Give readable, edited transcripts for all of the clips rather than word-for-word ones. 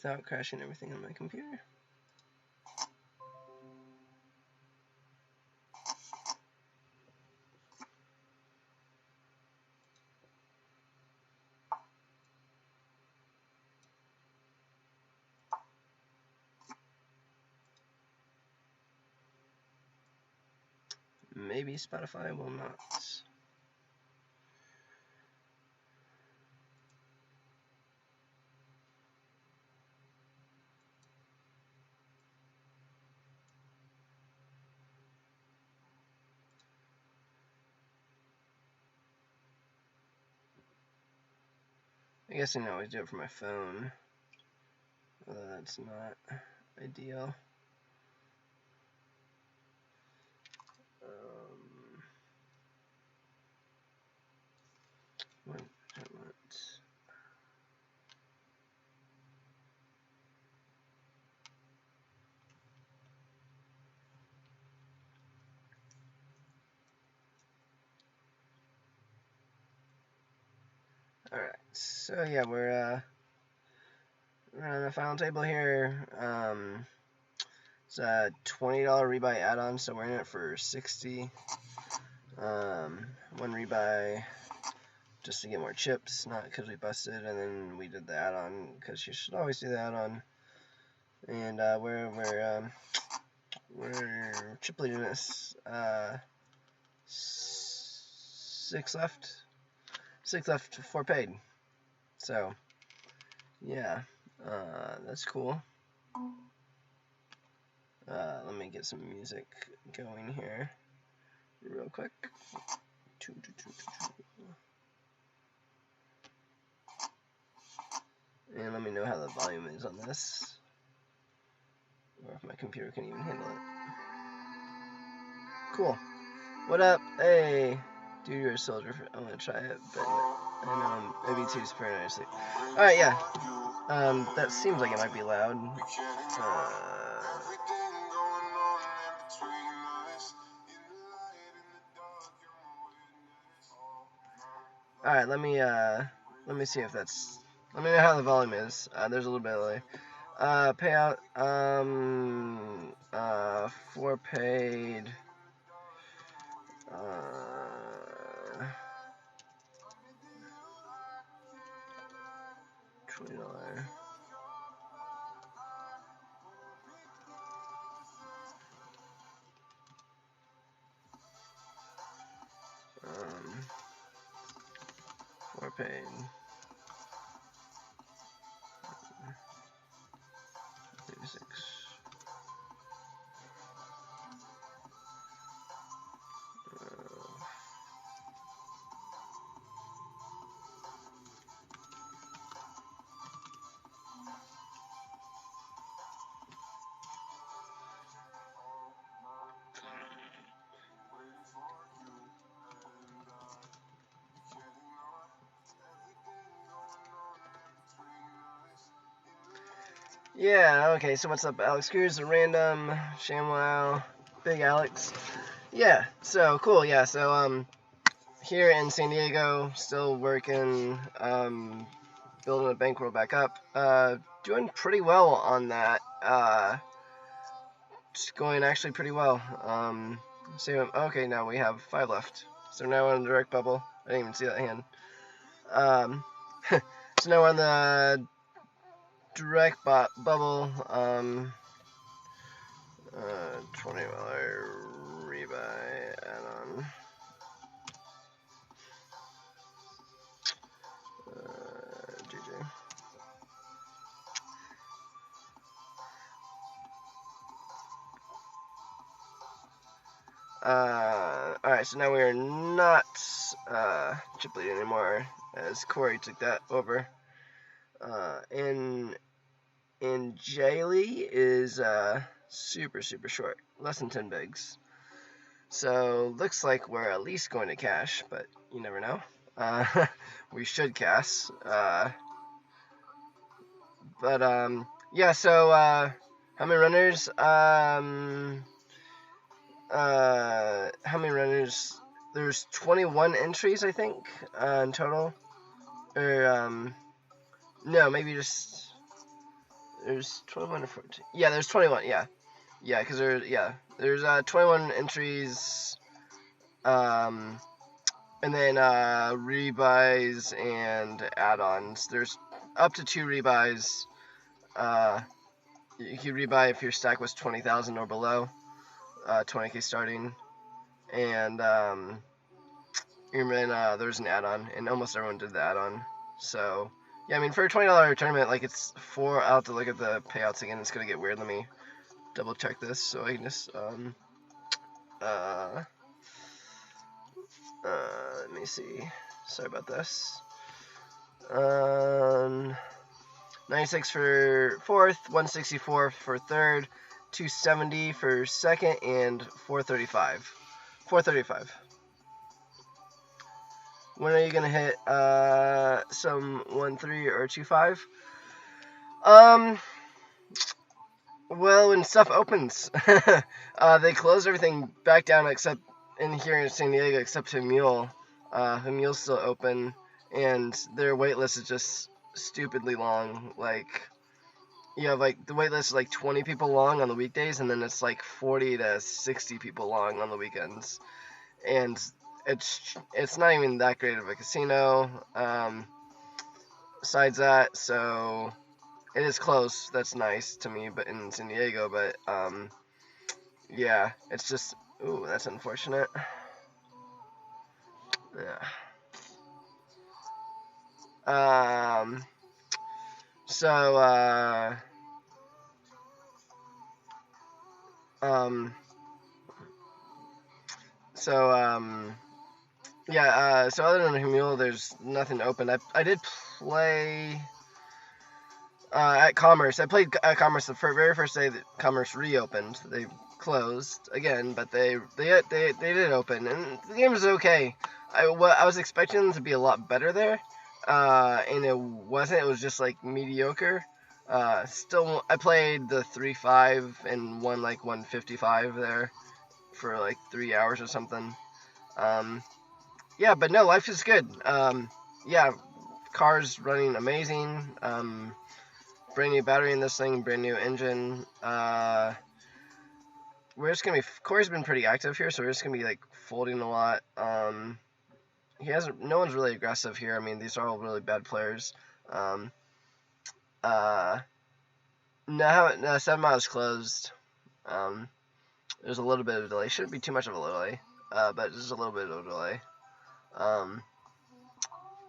without crashing everything on my computer. Maybe Spotify will not. I guess I can always do it from my phone, although that's not ideal. What? Alright, so yeah, we're on the final table here. It's a $20 rebuy add-on, so we're in it for 60. One rebuy just to get more chips, not because we busted, and then we did the add-on because you should always do the add-on. And we're chip leading this. 6 left. 6 left, 4 paid. So yeah, that's cool. Let me get some music going here real quick. And let me know how the volume is on this, or if my computer can even handle it. Cool. What up? Hey, dude, you're a soldier. I'm gonna try it, but I know maybe too super nicely. All right, yeah. That seems like it might be loud. All right, let me see if that's. Let me know how the volume is. There's a little bit of delay. Payout. 4 paid. $20. 4 paid. 36. Yeah, okay, so what's up, Alex Cruz, Random, ShamWow, Big Alex. Yeah, so cool, yeah, so here in San Diego, still working, building a bankroll back up, doing pretty well on that, it's going actually pretty well. So, okay, now we have 5 left, so now we're on the direct bubble. I didn't even see that hand. So now we're on the direct bubble, $20 rebuy add-on. GG. Alright, so now we are not Chipleading anymore, as Corey took that over. And Jaylee is super short, less than 10 bigs. So looks like we're at least going to cash, but you never know. We should cash. Yeah. So how many runners? How many runners? There's 21 entries, I think, in total. Or no, maybe just. There's 21 or 14. Yeah, there's 21. Yeah, because there's 21 entries. And then rebuys and add-ons. There's up to 2 rebuys. You can rebuy if your stack was 20,000 or below, 20k starting, and then there's an add-on, and almost everyone did the add-on. So yeah, I mean, for a $20 tournament, like it's 4. I'll have to look at the payouts again. It's gonna get weird. Let me double check this so I can just let me see. Sorry about this. 96 for 4th, 164 for 3rd, 270 for 2nd, and 435. 435. When are you gonna hit some 1-3 or 2-5? Well, when stuff opens, they close everything back down except in here in San Diego, except Himule. Himule's still open, and their wait list is just stupidly long. Like, you have like the wait list is like 20 people long on the weekdays, and then it's like 40 to 60 people long on the weekends. And it's not even that great of a casino. Besides that, so it is close. That's nice to me, but in San Diego, but yeah, it's just, ooh, that's unfortunate. Yeah. So other than Himule, there's nothing open. I did play at Commerce. I played at Commerce the very first day that Commerce reopened. They closed again, but they did open, and the game was okay. I was expecting them to be a lot better there, and it wasn't. It was just like mediocre. Still, I played the 3-5 and won like 155 there for like 3 hours or something. Yeah, but no, life is good. Yeah, car's running amazing. Brand new battery in this thing, brand new engine. We're just gonna be. Corey's been pretty active here, so we're just gonna be like folding a lot. No one's really aggressive here. I mean, these are all really bad players. No, 7 miles closed. There's a little bit of a delay. Shouldn't be too much of a delay, but just a little bit of a delay. None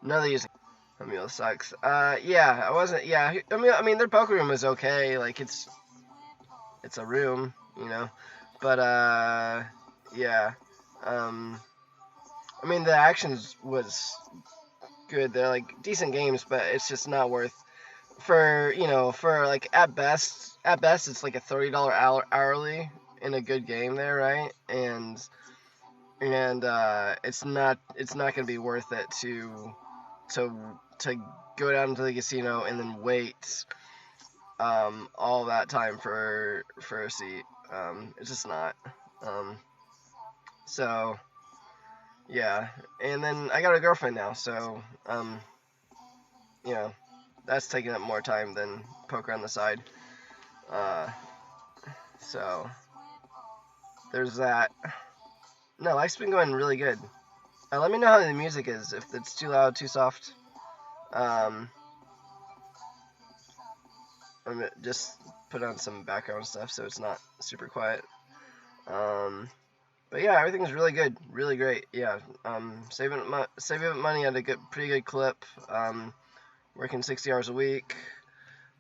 of these. Himule sucks. Yeah, I wasn't. Yeah, I mean, their poker room was okay. Like it's a room, you know. But yeah. I mean, the actions was good. They're like decent games, but it's just not worth for like at best it's like a $30 hourly in a good game there, right? And it's not gonna be worth it to go down to the casino and then wait all that time for a seat. It's just not. So yeah, and then I got a girlfriend now, so that's taking up more time than poker on the side. So there's that. No, life's been going really good. Let me know how the music is, if it's too loud, too soft. I'm gonna just put on some background stuff so it's not super quiet. But yeah, everything's really good, really great. Yeah, saving money at a pretty good clip. Working 60 hours a week.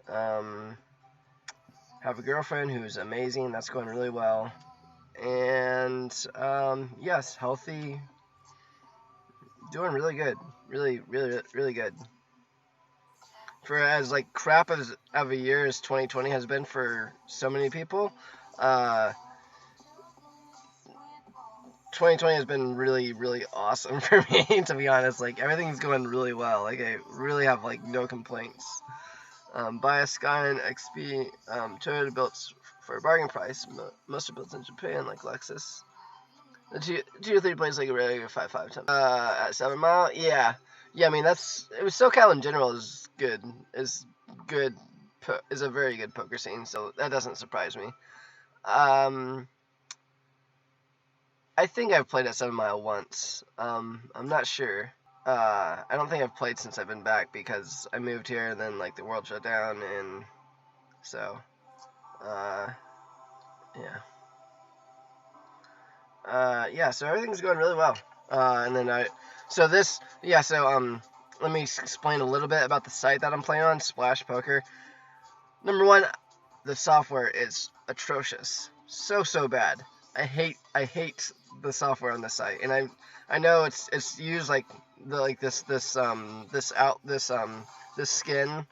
Have a girlfriend who's amazing. That's going really well. And yes, healthy. Doing really good. Really, really, really good. For as like crap of a year as 2020 has been for so many people, 2020 has been really, really awesome for me, to be honest. Like, everything's going really well. Like, I really have, like, no complaints. Buy a Skyline XP Toyota built for a bargain price. Most are built in Japan, like Lexus. The 2 or 3 plays like a regular 5.5 time. At 7 Mile, yeah. Yeah, I mean, it was SoCal in general is good. is a very good poker scene, so that doesn't surprise me. I think I've played at 7 Mile once. I'm not sure. I don't think I've played since I've been back because I moved here and then like the world shut down, and so yeah. Yeah, so everything's going really well. And then let me explain a little bit about the site that I'm playing on, Splash Poker. Number one, the software is atrocious. So bad. I hate the software on the site. And I know it's used like this skin.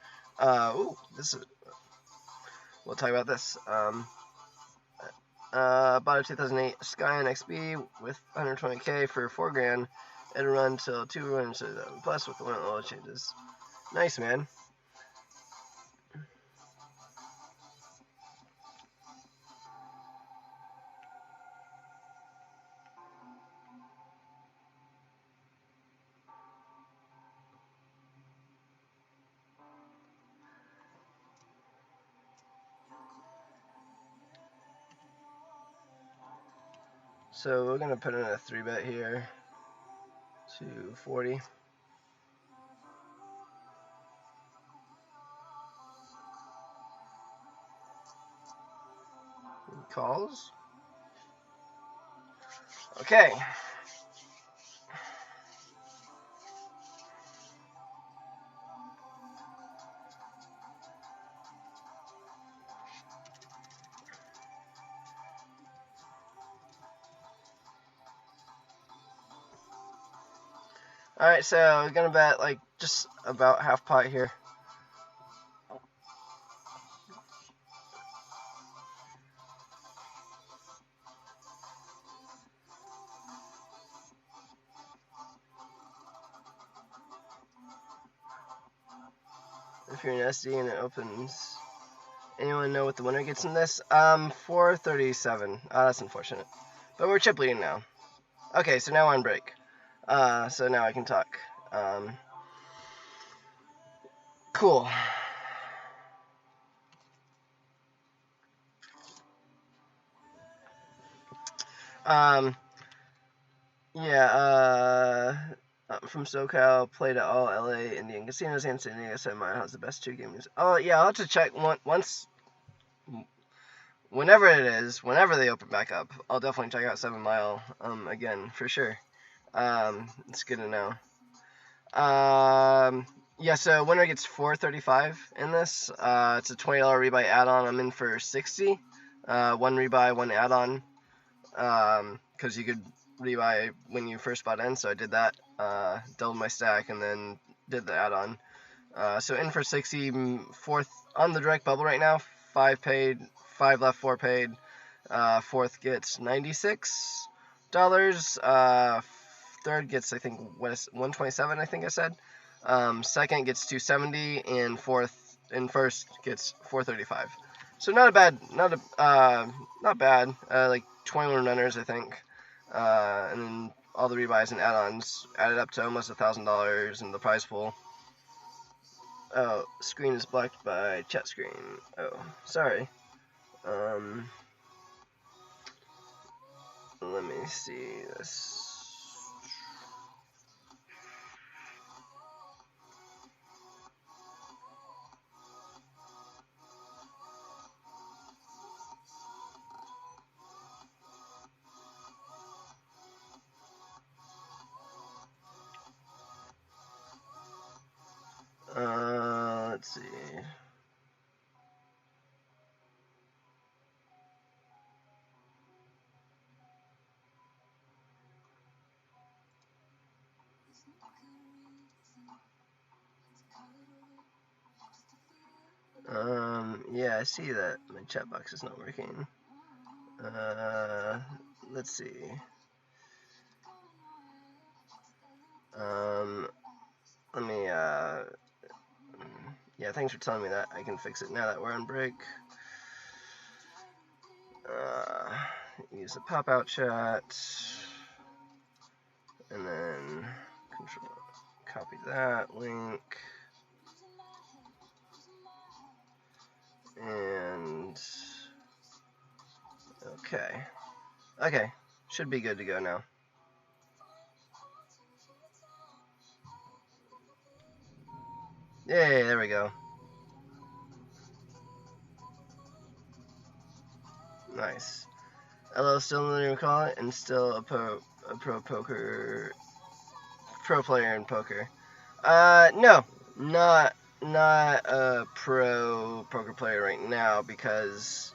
We'll talk about this. Bought a 2008 Scion XB with 120k for $4,000. It'll run till 2 runs plus with 1 oil changes. Nice, man. So we're gonna put in a 3-bet here. 240. He calls. Okay. Alright, so we're gonna bet like just about half pot here. If you're an SD and it opens, anyone know what the winner gets in this? 437. That's unfortunate. But we're chip leading now. Okay, so now we're on break. So now I can talk. Cool. Yeah, I'm from SoCal, played at all LA Indian casinos and San Diego, so mine has the best 2 games. Oh, yeah, I'll have to check whenever it is, whenever they open back up, I'll definitely check out 7 Mile, again, for sure. It's good to know. Yeah, so winner gets 435 in this. It's a $20 rebuy add-on. I'm in for 60. 1 rebuy, 1 add-on. Because you could rebuy when you first bought in, so I did that. Doubled my stack and then did the add-on. So in for 60, 4th on the direct bubble right now. 5 paid, 5 left, 4 paid. 4th gets $96. 3rd gets, I think, 127, I think I said. 2nd gets 270, and 1st gets 435. So not bad. Like 21 runners, I think. And then all the rebuys and add-ons added up to almost $1,000 in the prize pool. Oh, screen is blocked by chat screen. Oh, sorry. Let me see this. Let's see. Yeah, I see that my chat box is not working. Let's see. Let me, yeah, thanks for telling me that. I can fix it now that we're on break. Use the pop-out chat. And then copy that link. Okay. Okay. Should be good to go now. Yay, there we go. Nice. LO still in the call it, and still a pro player in poker. No, not a pro poker player right now, because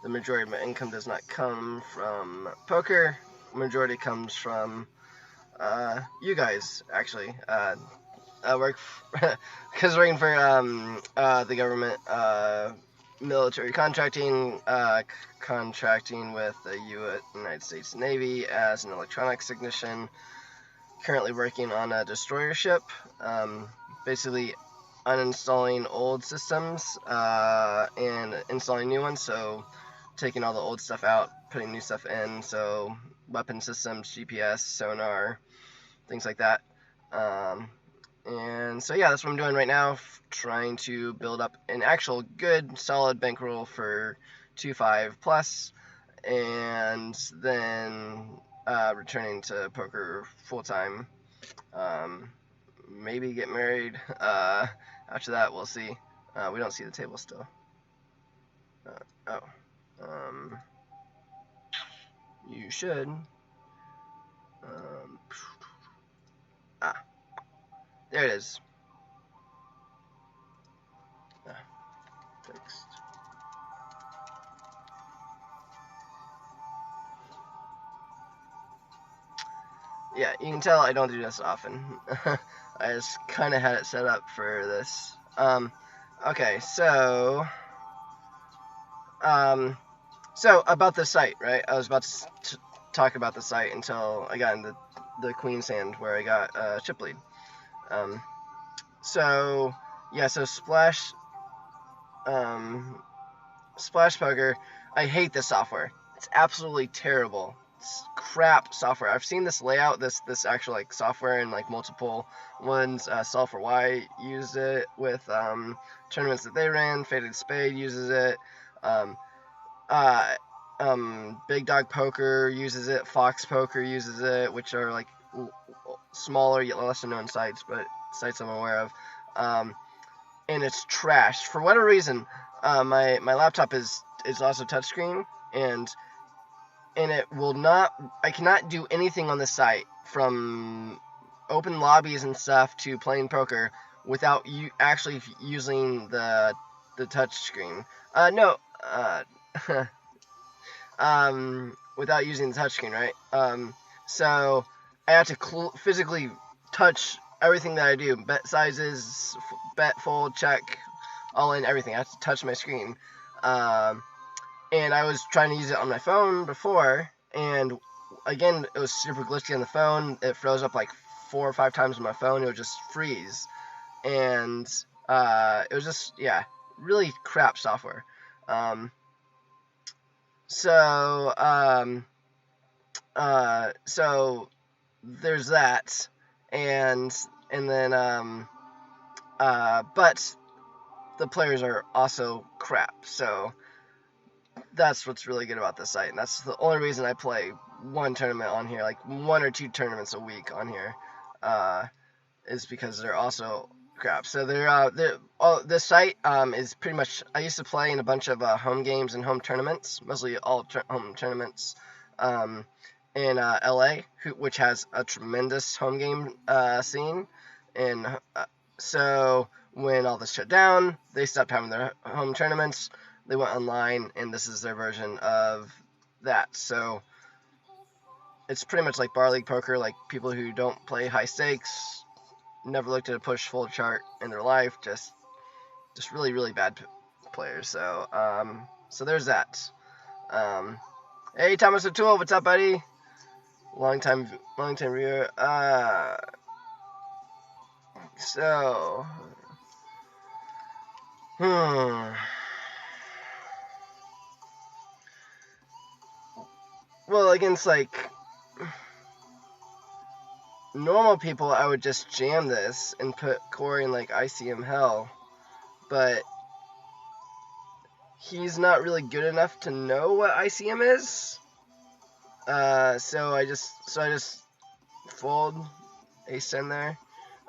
the majority of my income does not come from poker. Majority comes from you guys, actually. I work because working for the government, military contracting, contracting with the United States Navy as an electronics technician. Currently working on a destroyer ship, basically uninstalling old systems and installing new ones. So taking all the old stuff out, putting new stuff in. So weapon systems, GPS, sonar, things like that. And so yeah, that's what I'm doing right now, trying to build up an actual good, solid bankroll for 2.5 plus, and then returning to poker full time. Maybe get married. After that, we'll see. We don't see the table still. You should. There it is. Fixed. Yeah, you can tell I don't do this often. I just kind of had it set up for this. Okay, so about the site, right? I was about to talk about the site until I got into the Queen's Hand, where I got Chiplead. So yeah, so Splash Poker, I hate this software. It's absolutely terrible. It's crap software. I've seen this layout, this actual like software, in like multiple ones. Solve4Y used it with tournaments that they ran. Faded Spade uses it. Big Dog Poker uses it. Fox Poker uses it, which are like smaller yet lesser known sites, but sites I'm aware of. And it's trash for whatever reason. My laptop is also touchscreen, and it will not. I cannot do anything on the site, from open lobbies and stuff to playing poker, without you actually using the touchscreen. Without using the touchscreen, right? So I have to physically touch everything that I do. Bet sizes, bet, fold, check, all in, everything. I have to touch my screen. And I was trying to use it on my phone before, and again, it was super glitchy on the phone. It froze up like 4 or 5 times on my phone. It would just freeze. And it was just, yeah, really crap software. So there's that, and then but the players are also crap. So that's what's really good about this site, and that's the only reason I play one tournament on here, like 1 or 2 tournaments a week on here, is because they're also crap. So this site is pretty much, I used to play in a bunch of home games and home tournaments, mostly all home tournaments in LA, which has a tremendous home game scene. And so when all this shut down, they stopped having their home tournaments. They went online, and this is their version of that. So it's pretty much like bar league poker, like people who don't play high stakes, never looked at a push full chart in their life, just really, really bad players. So so there's that. Hey, Thomas O'Toole, what's up, buddy? Long time viewer. So well, against like normal people, I would just jam this and put Corey in like ICM hell, but he's not really good enough to know what ICM is. So I just fold ace-10 there,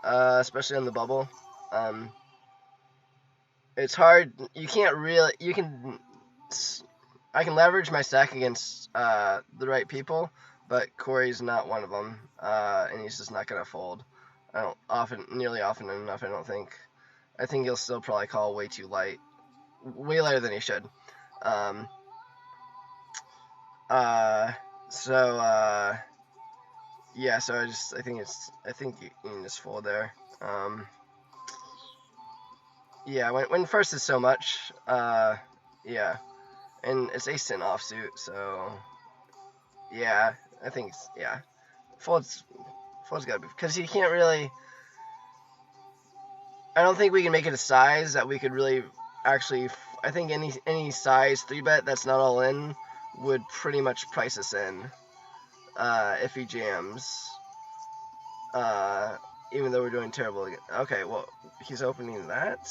especially on the bubble. It's hard. You can't really. I can leverage my stack against the right people, but Corey's not one of them, and he's just not gonna fold. I don't nearly often enough. I don't think. I think he'll still probably call way too light, way lighter than he should. Um, so yeah. So I think you can just fold there. Yeah. When first is so much. Yeah. And it's ace-10 offsuit, so yeah, I think yeah. Fold's gotta be, because he can't really. I don't think we can make it a size that we could really actually. I think any size 3-bet that's not all in would pretty much price us in if he jams. Even though we're doing terrible again. Okay, well he's opening that.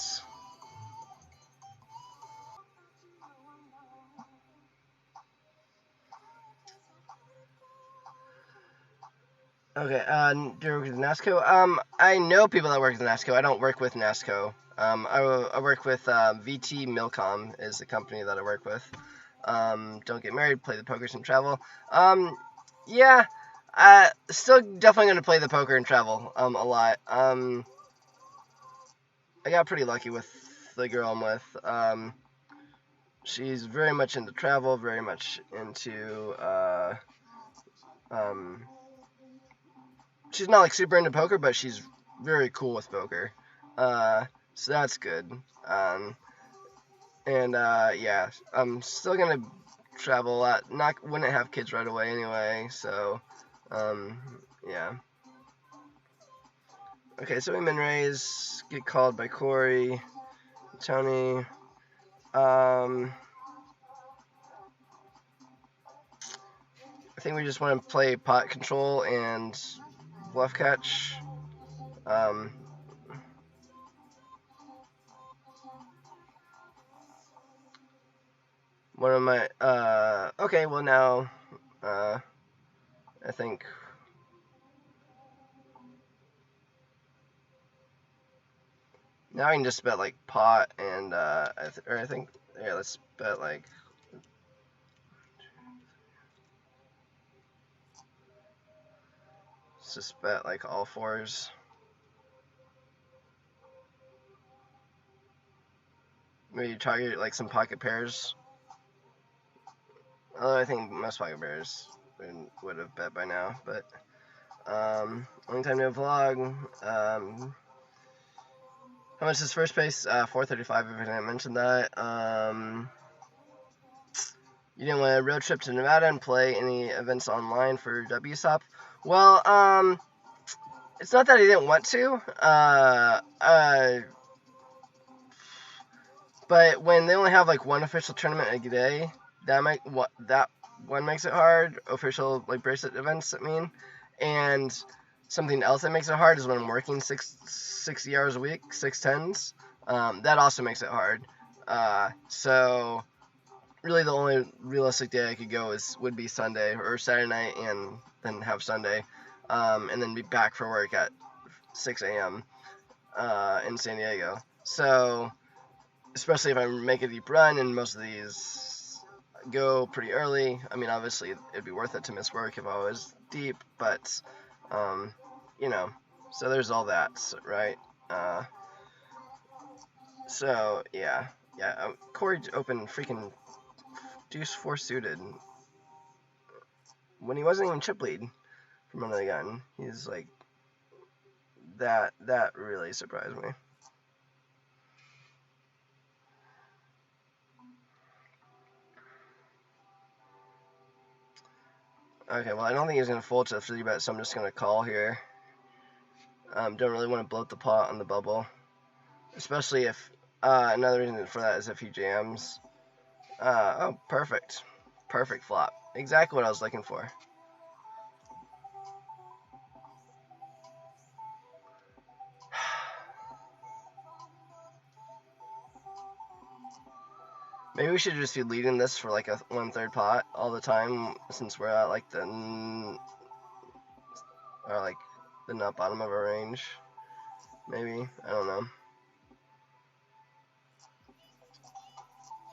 Okay, do you work with NASCO? I know people that work with NASCO. I don't work with NASCO. I work with VT Milcom is the company that I work with. Don't get married, play the poker and travel. Yeah, still definitely gonna play the poker and travel a lot. I got pretty lucky with the girl I'm with. She's very much into travel, very much into she's not like super into poker, but she's very cool with poker. So that's good. Yeah, I'm still gonna travel a lot. Wouldn't have kids right away anyway. So, yeah. Okay, so we min raise, get called by Corey, Tony. I think we just want to play pot control and bluff catch. One of my, okay, well now, I think, now I can just bet like pot and, I think, yeah, let's bet like, let's just bet like all fours. Maybe target like some pocket pairs. Although I think most pocket pairs would have bet by now, but long time no vlog. How much is first place? 435 if I didn't mention that. You didn't want a road trip to Nevada and play any events online for WSOP? Well, it's not that I didn't want to. But when they only have like one official tournament a day, that one makes it hard. Official like bracelet events, I mean, and something else that makes it hard is when I'm working 60 hours a week, 6 10s. That also makes it hard. So really, the only realistic day I could go would be Sunday or Saturday night, and then have Sunday, and then be back for work at 6 a.m. In San Diego. So, especially if I make a deep run, and most of these go pretty early. I mean, obviously, it'd be worth it to miss work if I was deep, but, you know, so there's all that, right? So, yeah. Corey opened freaking deuce 4 suited when he wasn't even chip lead from under the gun. He's like, that really surprised me. Okay, well, I don't think he's going to fold to 3-bet, so I'm just going to call here. Don't really want to bloat the pot on the bubble. Especially if, another reason for that is if he jams. Oh, perfect. Perfect flop. Exactly what I was looking for. Maybe we should just be leading this for like a 1/3 pot all the time, since we're at like the nut bottom of our range. Maybe, I don't know.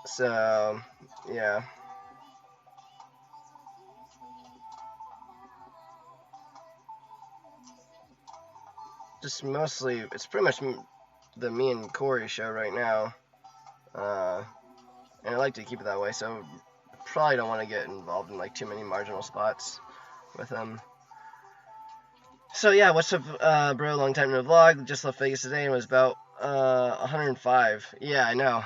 So yeah. Just mostly, it's pretty much the me and Corey show right now. And I like to keep it that way, so probably don't want to get involved in like too many marginal spots with him. So yeah, what's up, bro? Long time no vlog. Just left Vegas today and was about 105. Yeah, I know.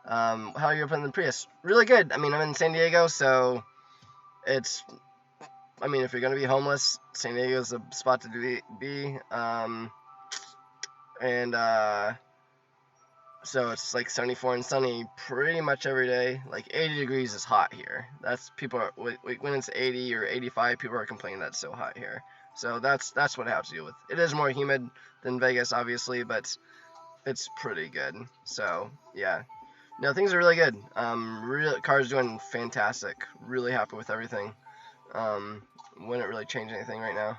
How are you up in the Prius? Really good. I mean, I'm in San Diego, so it's, I mean, if you're gonna be homeless, San Diego's the spot to be. So it's like 74 and sunny pretty much every day. Like 80 degrees is hot here. That's people are, when it's 80 or 85, people are complaining that it's so hot here. So that's what I have to deal with. It is more humid than Vegas, obviously, but it's pretty good. So yeah, no, things are really good. Car's doing fantastic. Really happy with everything. Wouldn't really change anything right now.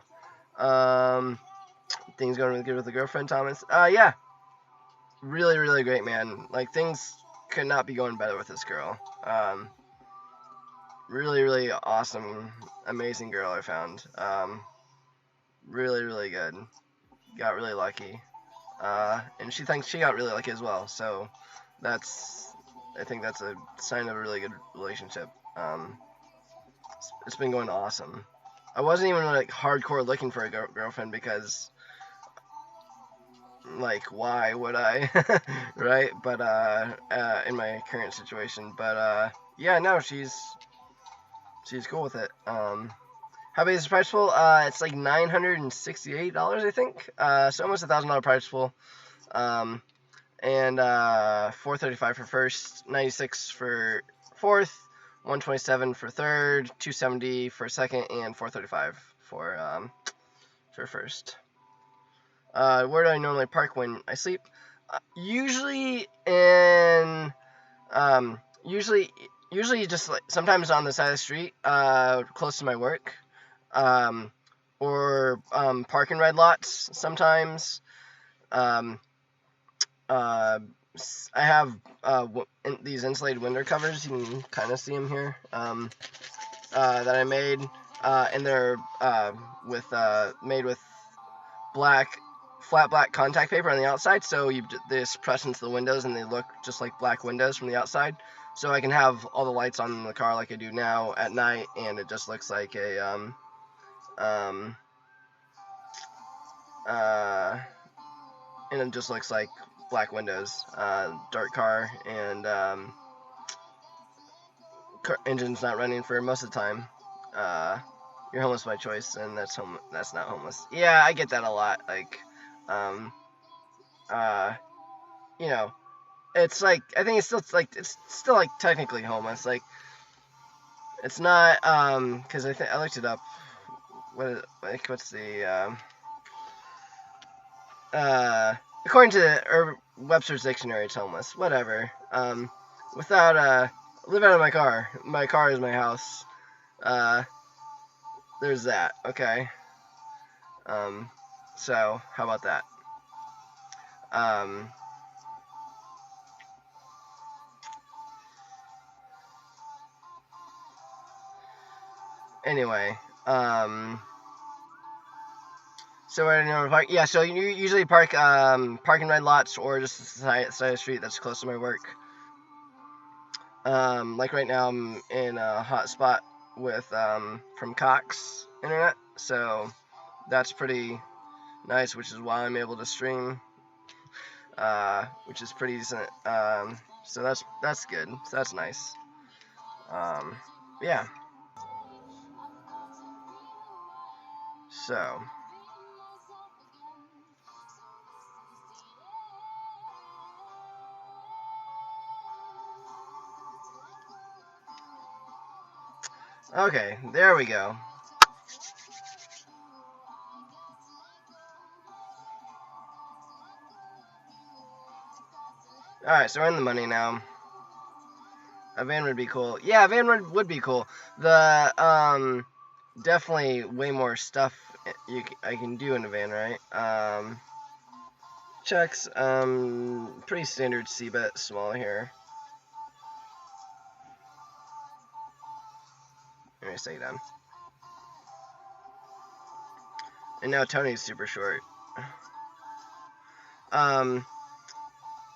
Things going really good with the girlfriend, Thomas. Yeah. Really, really great, man. Like, things could not be going better with this girl. Really, really awesome, amazing girl I found. Really, really good. Got really lucky. And she thinks she got really lucky as well. So I think that's a sign of a really good relationship. It's been going awesome. I wasn't even like hardcore looking for a girlfriend because, like, why would I, right? But in my current situation, but yeah, no, she's cool with it. How big is the price pool? It's like $968, I think. So almost $1,000 price pool. And $435 for first, $96 for fourth, $127 for third, $270 for second, and $435 for first. Where do I normally park when I sleep? Usually just like sometimes on the side of the street, close to my work, or park and ride lots sometimes. I have these insulated window covers. You can kind of see them here, that I made, and they're made with flat black contact paper on the outside, so you just press into the windows and they look just like black windows from the outside. So I can have all the lights on in the car like I do now at night, and it just looks like a and it just looks like black windows. Dark car, and engine's not running for most of the time. You're homeless by choice, and that's not homeless. Yeah, I get that a lot. Like, you know, it's like, I think it's still like technically homeless. Like, it's not, because I looked it up. What's the according to the Webster's dictionary, it's homeless. Whatever. Without live out of my car. My car is my house. There's that. Okay. So how about that? Anyway, so where do you park? Yeah, so you usually park park and ride lots, or just the side of the street that's close to my work. Like right now I'm in a hot spot with from Cox Internet, so that's pretty nice, which is why I'm able to stream, which is pretty decent. So that's good. So that's nice. Yeah. So. Okay, there we go. Alright, so we're in the money now. A van would be cool. Yeah, a van would be cool. The definitely way more stuff I can do in a van, right? Checks, pretty standard C-bet, small here. Let me stay down. And now Tony's super short.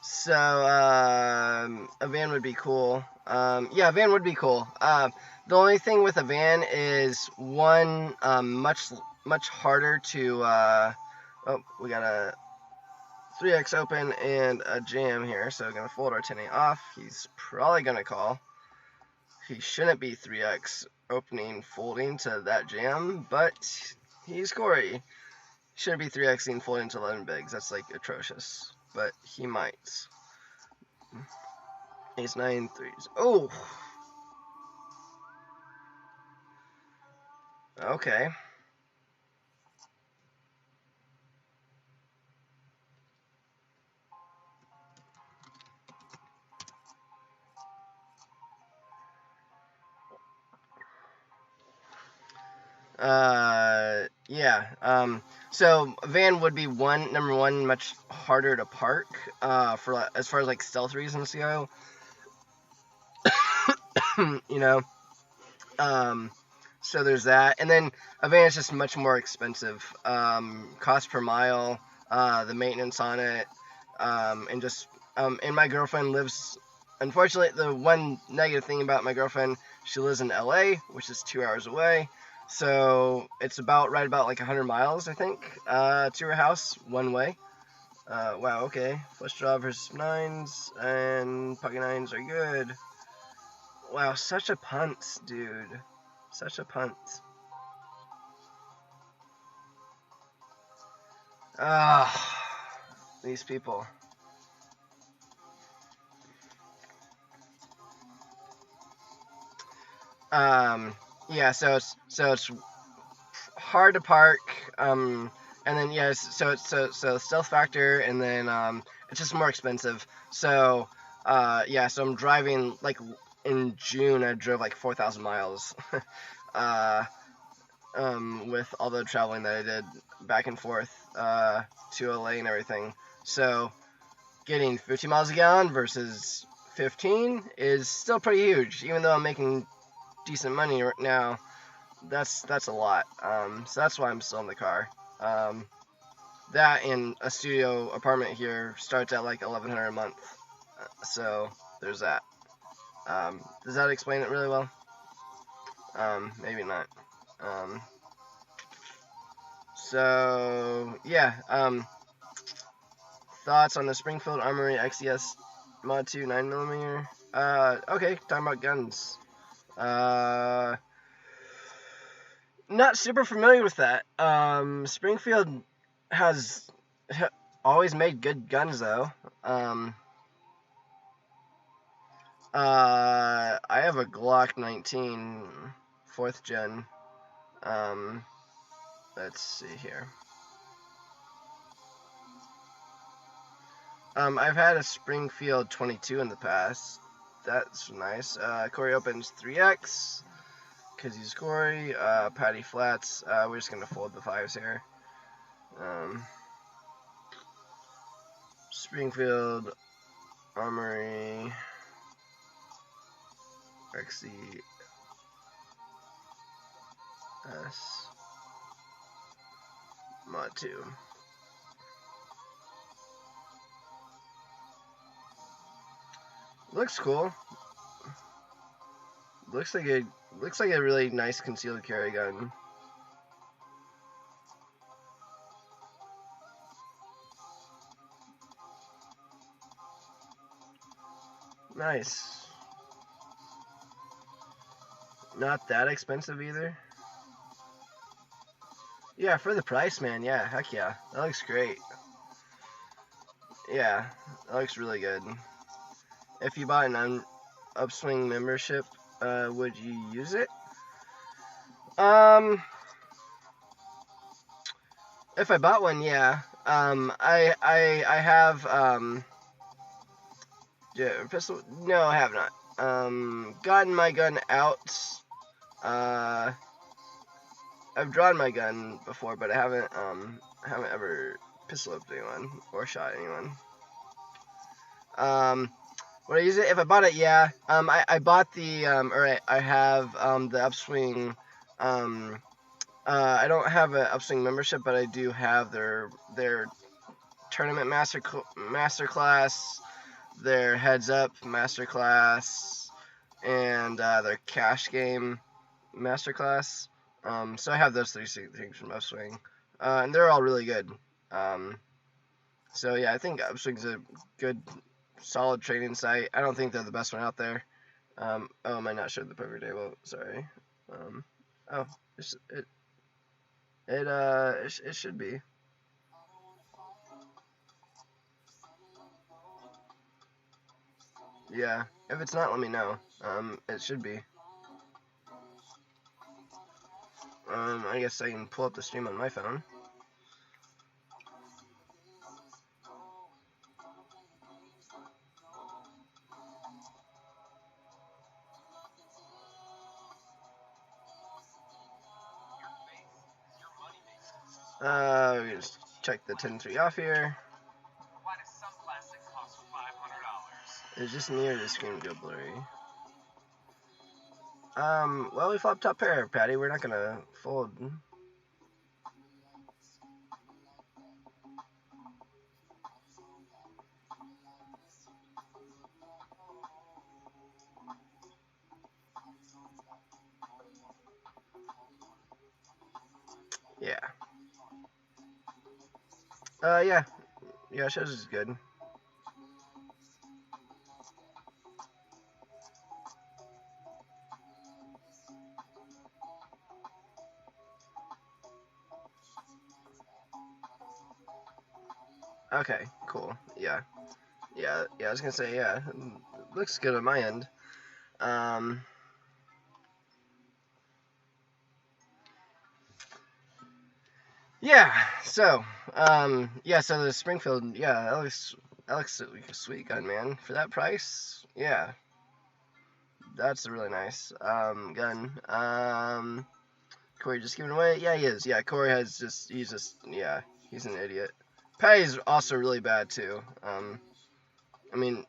So, a van would be cool. Yeah, a van would be cool. The only thing with a van is one, much harder to, oh, we got a 3X open and a jam here, so we're going to fold our 10A off. He's probably going to call. He shouldn't be 3X opening, folding to that jam, but he's Corey. Shouldn't be 3Xing, folding to 11 bigs. That's, like, atrocious. But he might. Ace 9 threes. Oh! Okay. Yeah. So van would be number one, much harder to park. For as far as like stealth reasons go. You know. So there's that, and then a van is just much more expensive. Cost per mile, the maintenance on it, and just and my girlfriend lives. Unfortunately, the one negative thing about my girlfriend, she lives in LA, which is 2 hours away. So it's right about like 100 miles, I think, to her house one way. Wow, okay. Flush draw versus nines, and pocket nines are good. Wow, such a punt, dude. Such a punt. Ah, these people. Yeah, so it's hard to park, and then yeah, so stealth factor, and then it's just more expensive. So yeah, so I'm driving like in June I drove like 4,000 miles, with all the traveling that I did back and forth to LA and everything. So getting 50 miles a gallon versus 15 is still pretty huge, even though I'm making decent money right now. That's a lot. So that's why I'm still in the car. That and a studio apartment here starts at like $1,100 a month. So there's that. Does that explain it really well? Maybe not. So yeah. Thoughts on the Springfield Armory XES Mod 2 9mm? Okay, talking about guns. Not super familiar with that. Springfield has always made good guns, though. I have a Glock 19, 4th gen. Let's see here. I've had a Springfield 22 in the past. That's nice. Corey opens 3X. Because he's Corey. Patty flats. We're just going to fold the 5s here. Springfield Armory XES Mod 2. Looks cool. Looks like a really nice concealed carry gun. Nice. Not that expensive either. Yeah, for the price, man. Yeah, heck yeah. That looks great. Yeah, that looks really good. If you bought an Upswing membership, would you use it? If I bought one, yeah. I have, yeah, pistol. No, I have not. gotten my gun out. I've drawn my gun before, but I haven't ever pistol whipped anyone or shot anyone. Would I use it if I bought it? Yeah. I bought the I have the Upswing. I don't have an Upswing membership, but I do have their tournament masterclass, their heads up masterclass, and their cash game masterclass. So I have those 3 things from Upswing, and they're all really good. So yeah, I think Upswing's a good, solid training site. I don't think they're the best one out there. Oh, I might not show the poker table. Sorry. Oh, it should be. Yeah, if it's not, let me know. It should be. I guess I can pull up the stream on my phone. We just check the 10-3 off here. It's just near the screen go blurry. Well, we flopped top pair, Patty. We're not gonna fold. Yeah. Yeah. Yeah, shows is good. Okay, cool. Yeah. Yeah, I was gonna say, yeah. Looks good on my end. Yeah, so, yeah, so the Springfield, yeah, that looks like a sweet gun, man. For that price, yeah. That's a really nice, gun. Corey just giving away? Yeah, he is. Yeah, Corey he's just, yeah, he's an idiot. Patty's also really bad, too. I mean,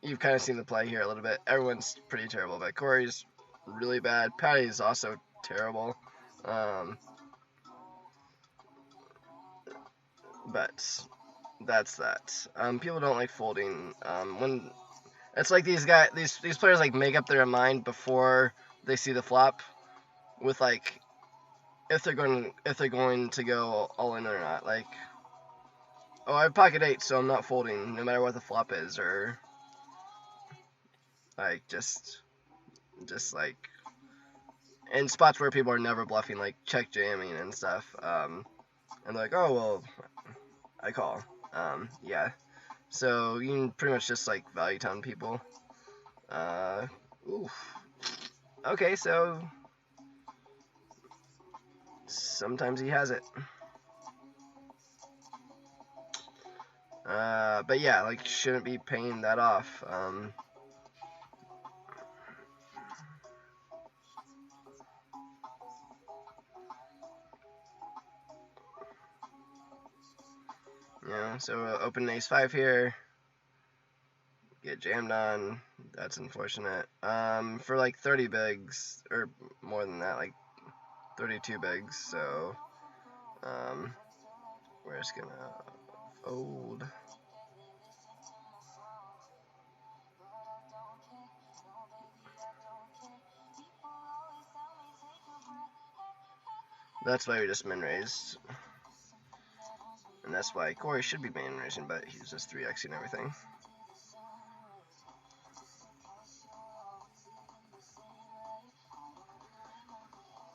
you've kind of seen the play here a little bit. Everyone's pretty terrible, but Corey's really bad. Patty's also terrible. But that's that. People don't like folding. When it's like these players like make up their mind before they see the flop, with like if they're going to go all in or not. Like, oh, I have pocket 8, so I'm not folding no matter what the flop is, or like just like in spots where people are never bluffing, like check jamming and stuff. And they're like, oh well, I call. Yeah. So you can pretty much just like value ton people. Oof. Okay, so sometimes he has it. But yeah, like shouldn't be paying that off. Yeah, so open ace-5 here. Get jammed on. That's unfortunate. For like 30 bigs, or more than that, like 32 bigs, so we're just gonna fold. That's why we just min raised. And that's why Corey should be min raising, but he's just 3xing everything.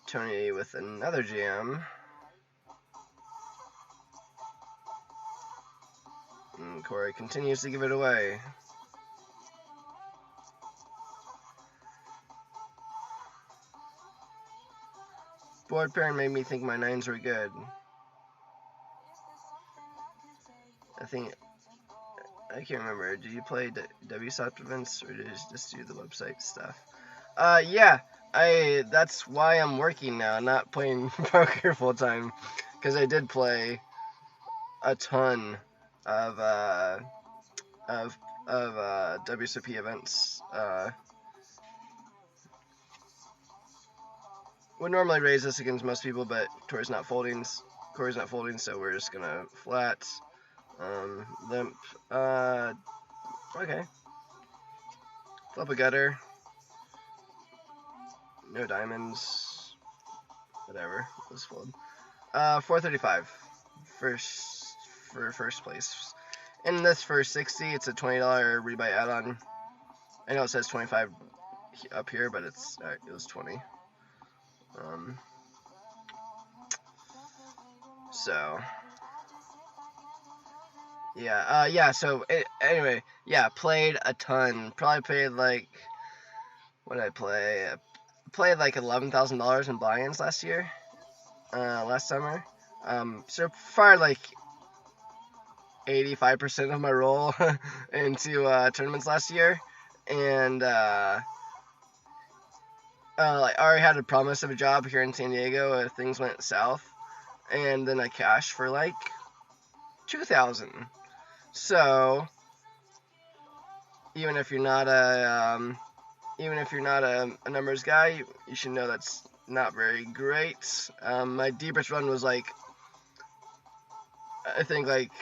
Tony with another jam. And Corey continues to give it away. Board pairing made me think my 9s were good. I I can't remember. Did you play WSOP events, or did you just do the website stuff? Yeah. That's why I'm working now, not playing poker full time, because I did play a ton of WSOP events. Would normally raise this against most people, but Corey's not folding, so we're just gonna flat. Limp. Okay. Flip a gutter. No diamonds. Whatever. Let's fold. 435. For first place. In this first 60, it's a $20 rebuy add-on. I know it says 25 up here, but it was 20. So yeah, so anyway, yeah, played a ton. Probably played like, what did I play? Played like $11,000 in buy-ins last year, last summer. So far, like 85% of my roll into tournaments last year, and I already had a promise of a job here in San Diego if things went south, and then I cashed for like $2,000. So even if you're not a numbers guy, you should know that's not very great. My deepest run was like, I think like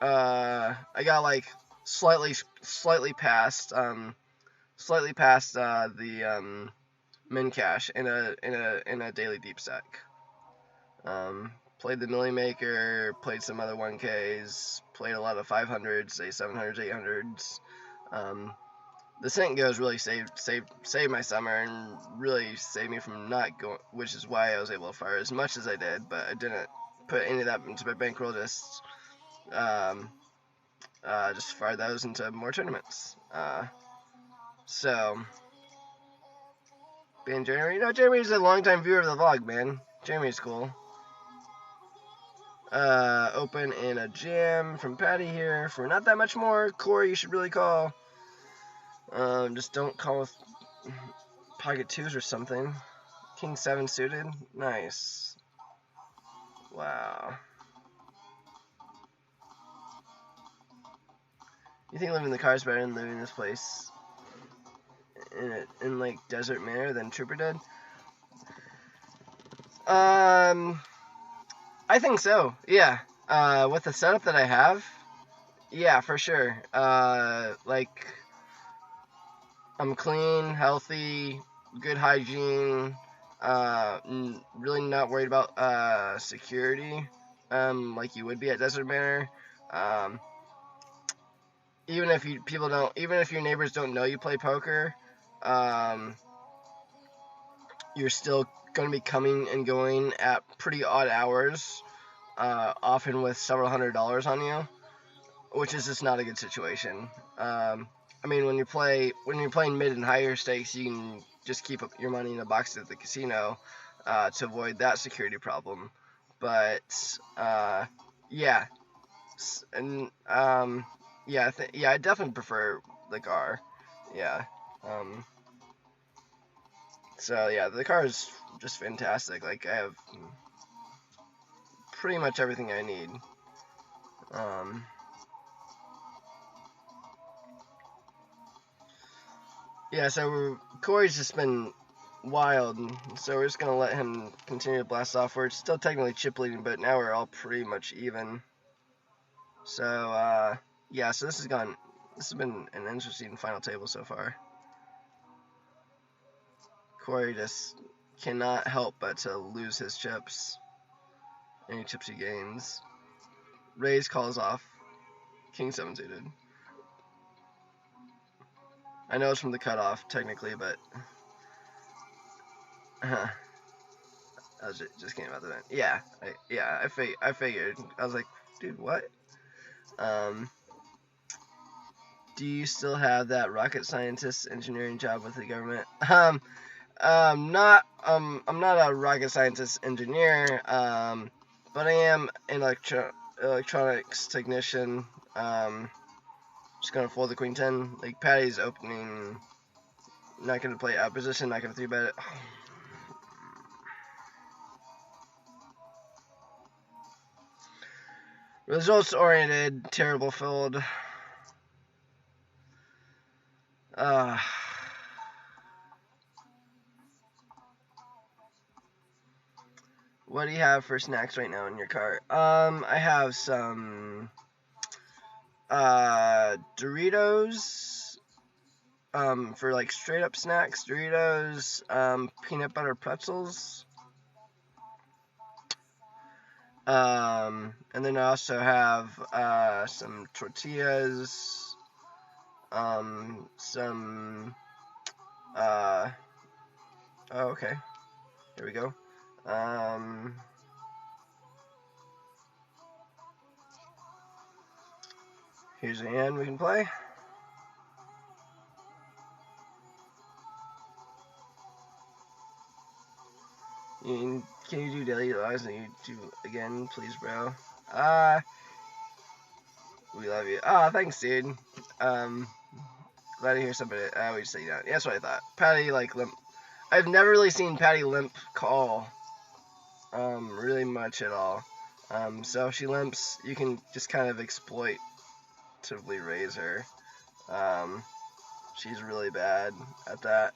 I got like slightly past the min cash in a daily deep stack. Played the Millie Maker, played some other 1Ks, played a lot of 500s, say 700s, 800s. The Cent Goes really saved my summer and really saved me from not going, which is why I was able to fire as much as I did, but I didn't put any of that into my bankroll, just fire those into more tournaments. So, being Jeremy, Jeremy's a longtime viewer of the vlog, man. Jeremy's cool. Open in a jam from Patty here for not that much more. Corey, you should really call. Just don't call with pocket twos or something. King 7 suited. Nice. Wow. You think living in the car is better than living in this place in like Desert Manor than Trooper did? I think so, yeah. With the setup that I have, yeah, for sure. Like, I'm clean, healthy, good hygiene, really not worried about security, like you would be at Desert Manor. Even if your neighbors don't know you play poker, you're still going to be coming and going at pretty odd hours, often with several $100s on you, which is just not a good situation. I mean, when you're playing mid and higher stakes, you can just keep your money in a box at the casino to avoid that security problem. But yeah, and yeah, I definitely prefer the car. Yeah. So yeah, the car is just fantastic. Like, I have pretty much everything I need. Yeah, so Corey's just been wild, so we're just gonna let him continue to blast off. We're still technically chip leading, but now we're all pretty much even. So yeah, so this has been an interesting final table so far. Corey just cannot help but to lose his chips. Any chips he gains. Raise calls off. King 7 suited. I know it's from the cutoff, technically, but I was just came out the vent. Yeah, I figured. I was like, dude, what? Do you still have that rocket scientist engineering job with the government? I'm not a rocket scientist engineer, but I am an electronics technician. Just gonna fold the queen 10. Like, Patty's opening. Not gonna play out position. Not gonna 3-bet it. Results oriented. Terrible fold. What do you have for snacks right now in your cart? I have some Doritos, for like straight up snacks. Doritos, peanut butter pretzels, and then I also have some tortillas, some oh, okay, here we go. Here's a hand we can play. Can you do daily lives on YouTube again, please, bro? We love you. Thanks, dude. Glad to hear somebody. We just say that. Yeah, that's what I thought. Patty, like, limp. I've never really seen Patty limp call, really much at all. So if she limps, you can just kind of exploitively raise her. She's really bad at that.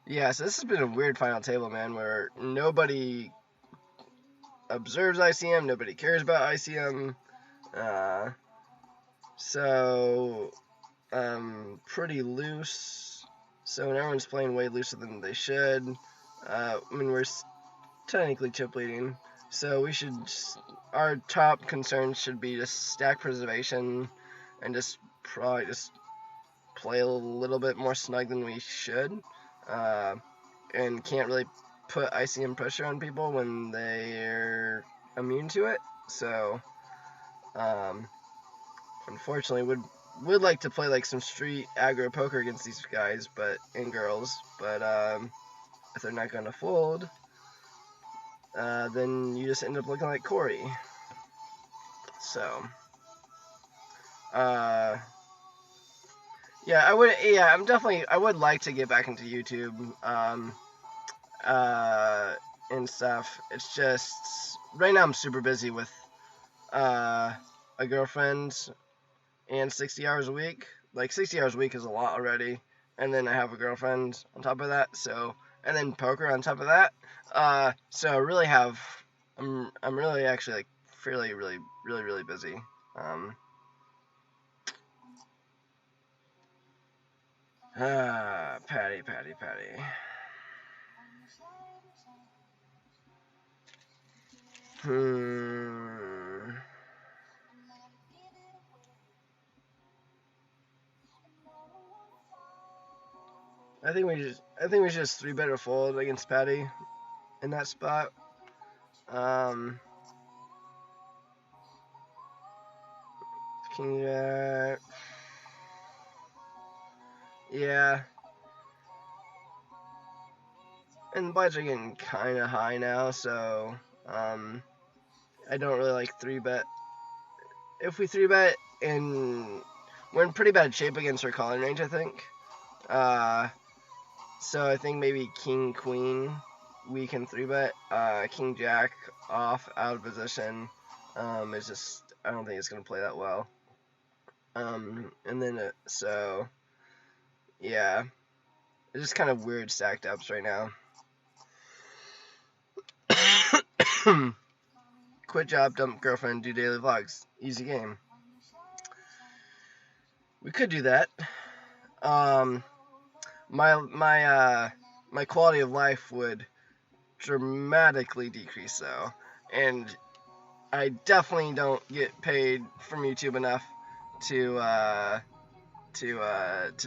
Yeah, so this has been a weird final table, man, where nobody observes ICM, nobody cares about ICM. So pretty loose. So when everyone's playing way looser than they should, I mean, we're technically chip leading, so we should. Our top concerns should be just stack preservation, and just probably just play a little bit more snug than we should, and can't really put ICM pressure on people when they're immune to it. So, unfortunately, would like to play like some street aggro poker against these guys, and girls, but if they're not going to fold, then you just end up looking like Corey. So, yeah, I would like to get back into YouTube, and stuff. It's just, right now I'm super busy with, a girlfriend and 60 hours a week. Like, 60 hours a week is a lot already, and then I have a girlfriend on top of that, so, and then poker on top of that. So I really I'm really actually, like, fairly, really busy. Patty. I think we should just 3-bet or fold against Patty in that spot. King Jack. Yeah. And the blinds are getting kind of high now, so I don't really like 3-bet. If we 3-bet, we're in pretty bad shape against our calling range, I think. So I think maybe King Queen we can 3-bet. King Jack off, out of position, is just, I don't think it's gonna play that well. And then so yeah, it's just kind of weird stacked ups right now. Quit job, dump girlfriend, do daily vlogs. Easy game. We could do that. My quality of life would dramatically decrease though, and I definitely don't get paid from YouTube enough to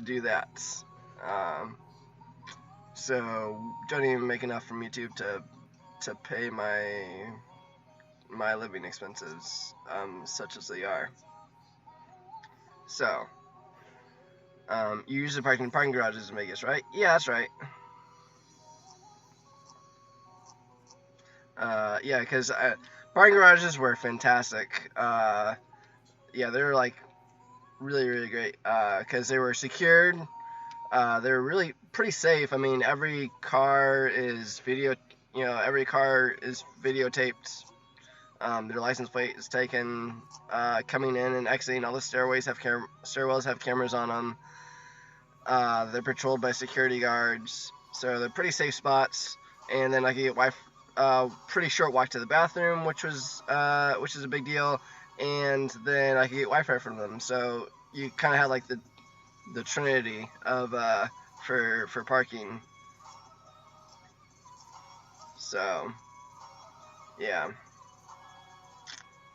do that. So don't even make enough from YouTube to pay my living expenses, such as they are. So, You usually park in parking garages in Vegas, right? Yeah, that's right. Yeah, because parking garages were fantastic. Yeah, they were like really, really great because they were secured. They were really pretty safe. I mean, every car is every car is videotaped. Their license plate is taken. Coming in and exiting, all the stairwells have cameras on them. They're patrolled by security guards, so they're pretty safe spots. And then I could get pretty short walk to the bathroom, which is a big deal. And then I could get Wi-Fi from them. So you kind of had like the trinity of for parking. So yeah.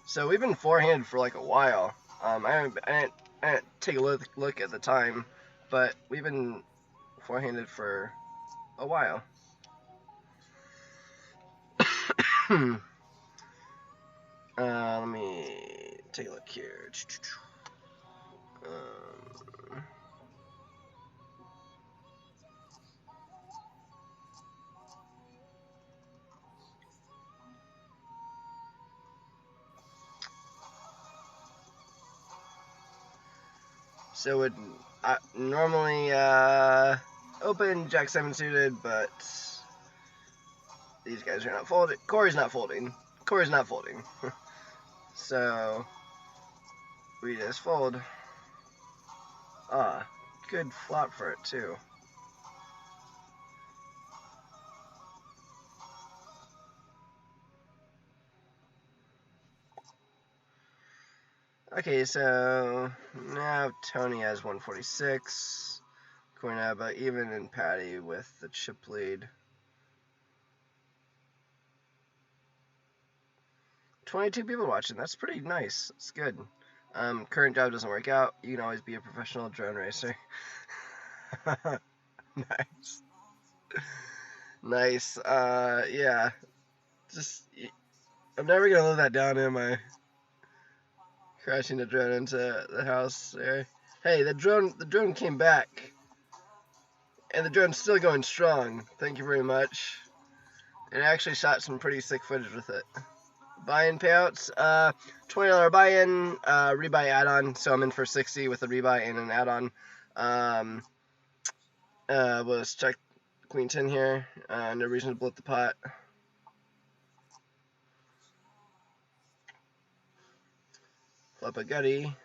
So we've been four-handed for like a while. I didn't take a look at the time, but we've been four-handed for a while. Let me take a look here. So it normally open Jack 7 suited, but these guys are not folded. Corey's not folding. So we just fold. Good flop for it too. Okay, so now Tony has 146. Cornaba even and Patty with the chip lead. 22 people watching. That's pretty nice. It's good. Current job doesn't work out. You can always be a professional drone racer. Nice. Nice. Yeah. Just, I'm never gonna live that down, am I? Crashing the drone into the house there. Hey, the drone came back. And the drone's still going strong. Thank you very much. And I actually shot some pretty sick footage with it. Buy-in payouts, $20 buy-in, rebuy add-on, so I'm in for 60 with a rebuy and an add-on. Let's check Queen 10 here, no reason to blow up the pot. Flip a gutty.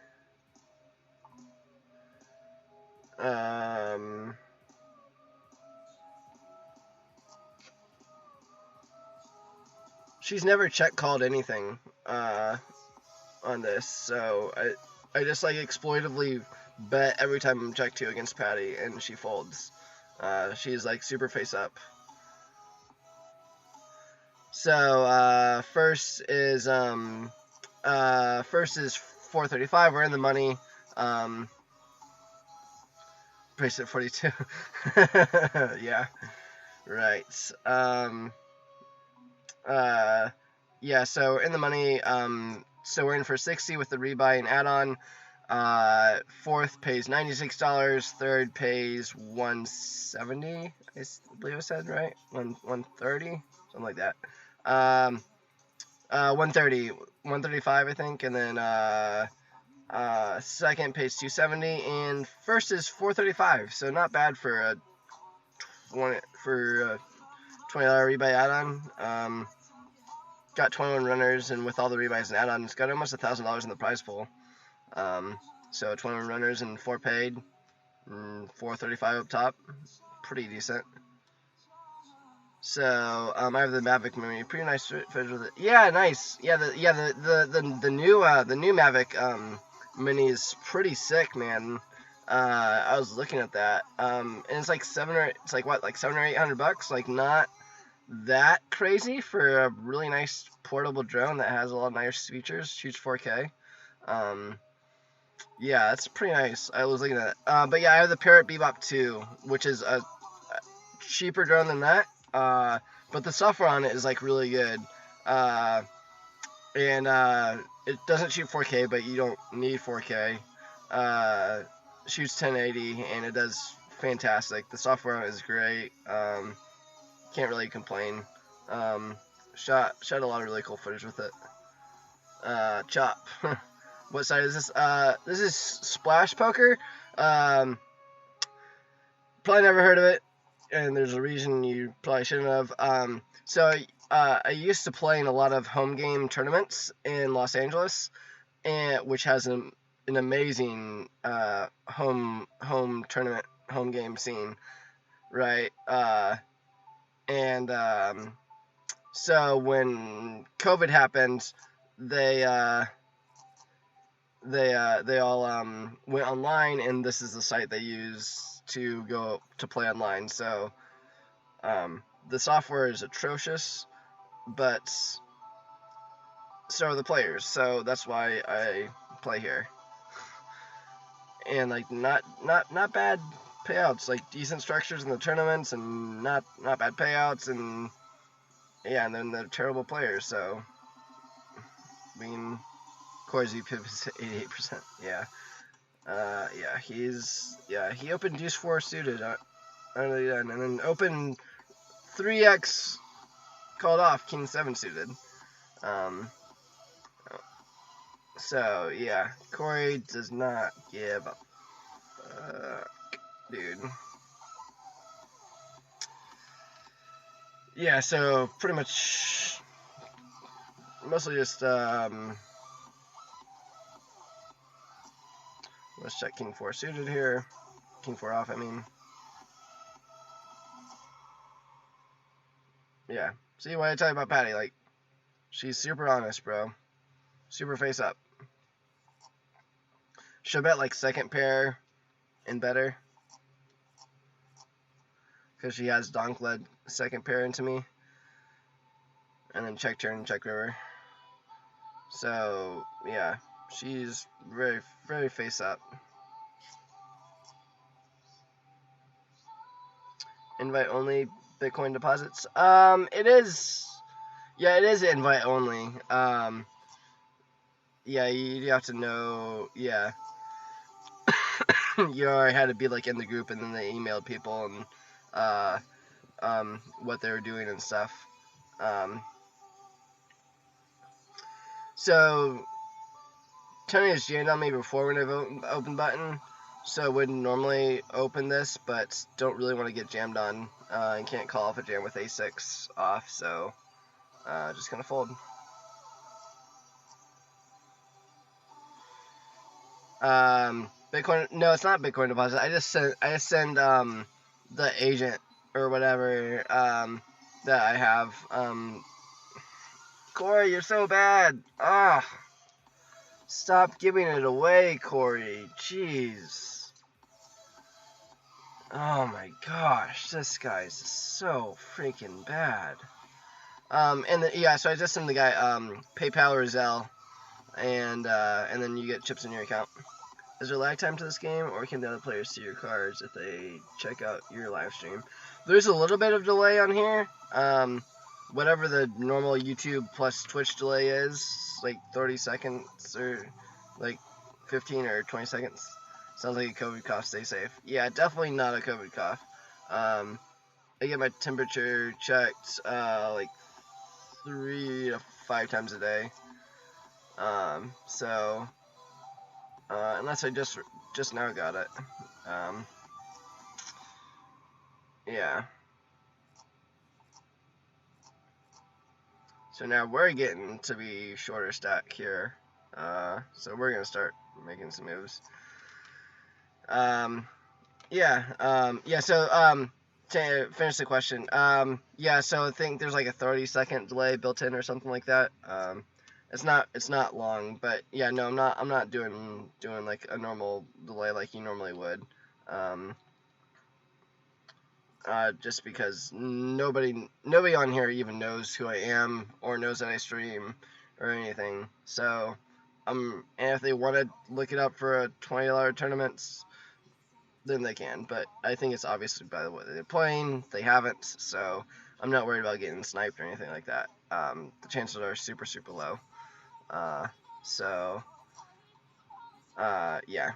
She's never check called anything on this, so I just like exploitively bet every time I'm check 2 against Patty and she folds. She's like super face up. So first is 435. We're in the money. Price at 42. Yeah, right. Yeah, so we're in the money. So we're in for 60 with the rebuy and add-on. Fourth pays $96. Third pays $170. I believe I said right. 130, something like that. 130, 135, I think, and then second pays $270, and first is $435. So not bad for a $20 rebuy add-on. Got 21 runners, and with all the rebuys and add-ons, got almost $1,000 in the prize pool. So 21 runners and 4 paid, and 435 up top, pretty decent. So I have the Mavic Mini, pretty nice footage with it. Yeah, nice. Yeah, the new Mavic Mini is pretty sick, man. I was looking at that, and it's like $700 or $800, like not that crazy for a really nice portable drone that has a lot of nice features. Shoots 4K. Yeah, that's pretty nice. I was looking at it. But yeah, I have the Parrot Bebop 2, which is a cheaper drone than that. But the software on it is like really good. And it doesn't shoot 4K, but you don't need 4K. shoots 1080, and it does fantastic. The software on it is great. Can't really complain. Shot a lot of really cool footage with it. Chop. What side is this? This is Splash Poker. Probably never heard of it, and there's a reason you probably shouldn't have. So I used to play in a lot of home game tournaments in Los Angeles, which has an amazing home tournament, home game scene, right? So when COVID happened, they all went online, and this is the site they use to go to play online. So the software is atrocious, but so are the players. So that's why I play here. And like not bad payouts, like decent structures in the tournaments, and not bad payouts, and yeah, and then they're terrible players. So I mean, Corey's VPIP is 88%. Yeah. He opened Deuce 4 suited, and then opened 3x called off King 7 suited. So yeah, Corey does not give a fuck, dude. Yeah, so pretty much, mostly just let's check King 4 suited here. King 4 off, I mean. Yeah. See what I tell you about Patty? Like, she's super honest, bro. Super face up. She'll bet like second pair and better, because she has donk led second pair into me, and then check turn, check river. So yeah, she's very, very face up. Invite only Bitcoin deposits. It is. Yeah, it is invite only. Yeah, you have to know. Yeah. You already had to be like in the group, and then they emailed people and what they were doing and stuff. So Tony has jammed on me before when I've open button, so I wouldn't normally open this, but don't really want to get jammed on, and can't call off a jam with A6 off, so just gonna fold. Bitcoin, no, it's not Bitcoin deposit. I just send the agent or whatever that I have. Corey, you're so bad. Stop giving it away, Corey. Jeez. Oh my gosh, this guy's so freaking bad. So I just send the guy PayPal or Zelle, and then you get chips in your account. Is there lag time to this game, or can the other players see your cards if they check out your live stream? There's a little bit of delay on here. Whatever the normal YouTube plus Twitch delay is, like 30 seconds or like 15 or 20 seconds. Sounds like a COVID cough. Stay safe. Yeah, definitely not a COVID cough. I get my temperature checked like 3 to 5 times a day. Unless I just now got it. Yeah. So now we're getting to be shorter stack here. So we're gonna start making some moves. So to finish the question, so I think there's like a 30-second delay built in or something like that. It's not long, but yeah, no, I'm not doing like a normal delay like you normally would. Just because nobody on here even knows who I am or knows that I stream or anything. So, and if they want to look it up for a $20 tournaments, then they can. But I think it's obviously by the way they're playing, they haven't. So I'm not worried about getting sniped or anything like that. The chances are super, super low. Yeah.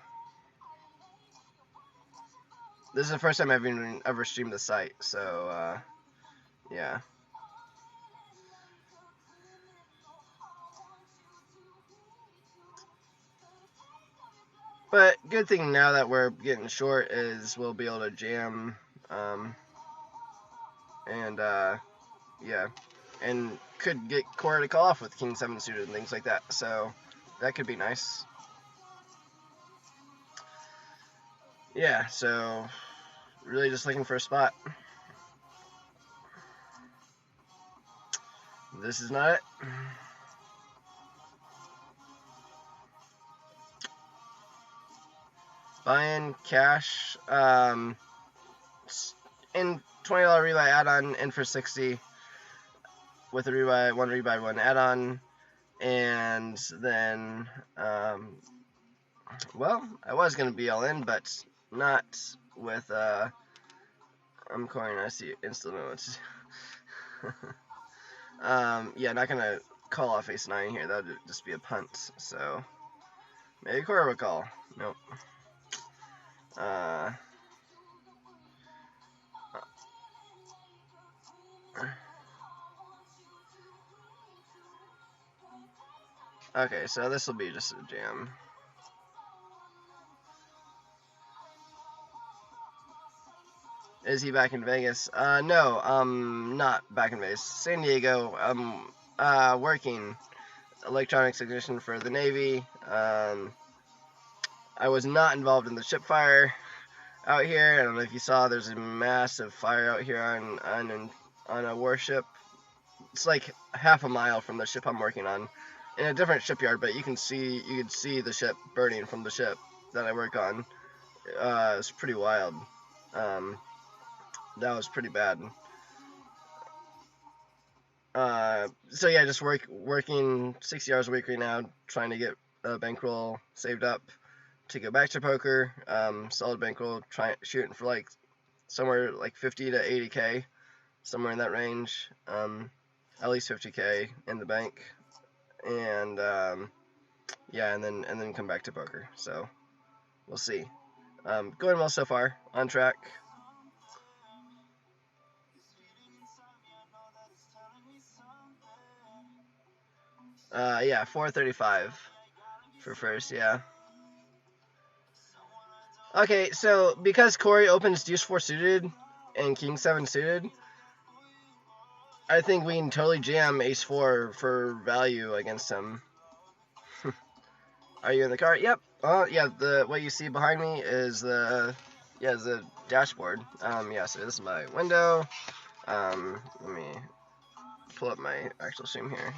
This is the first time I've ever streamed the site, so yeah. But good thing now that we're getting short is we'll be able to jam, and yeah, and could get Cora to call off with King 7 suited and things like that. So that could be nice. Yeah, so really just looking for a spot. This is not it. Buying cash, in $20 rebuy add-on, in for 60 with a rebuy, one rebuy, one add-on, and then well, I was gonna be all in, but not with I'm calling. I see instant notes. Yeah, not gonna call off ace 9 here. That would just be a punt. So maybe Cora will call. Nope. Okay, so this will be just a jam. Is he back in Vegas? No, not back in Vegas. San Diego. Working electronics technician for the Navy. I was not involved in the ship fire out here. I don't know if you saw. There's a massive fire out here on a warship. It's like half a mile from the ship I'm working on, in a different shipyard. But you could see the ship burning from the ship that I work on. It's pretty wild. That was pretty bad. So yeah, just working 60 hours a week right now, trying to get a bankroll saved up to go back to poker. Solid bankroll, shooting for like somewhere like 50 to 80K, somewhere in that range. At least 50K in the bank, and yeah, and then come back to poker. So we'll see. Going well so far, on track. Yeah, 435 for first, yeah. Okay, so because Corey opens Deuce 4 suited and King 7 suited, I think we can totally jam Ace 4 for value against him. Are you in the car? Yep. Yeah, what you see behind me is the dashboard. Yeah, so this is my window. Let me pull up my actual stream here.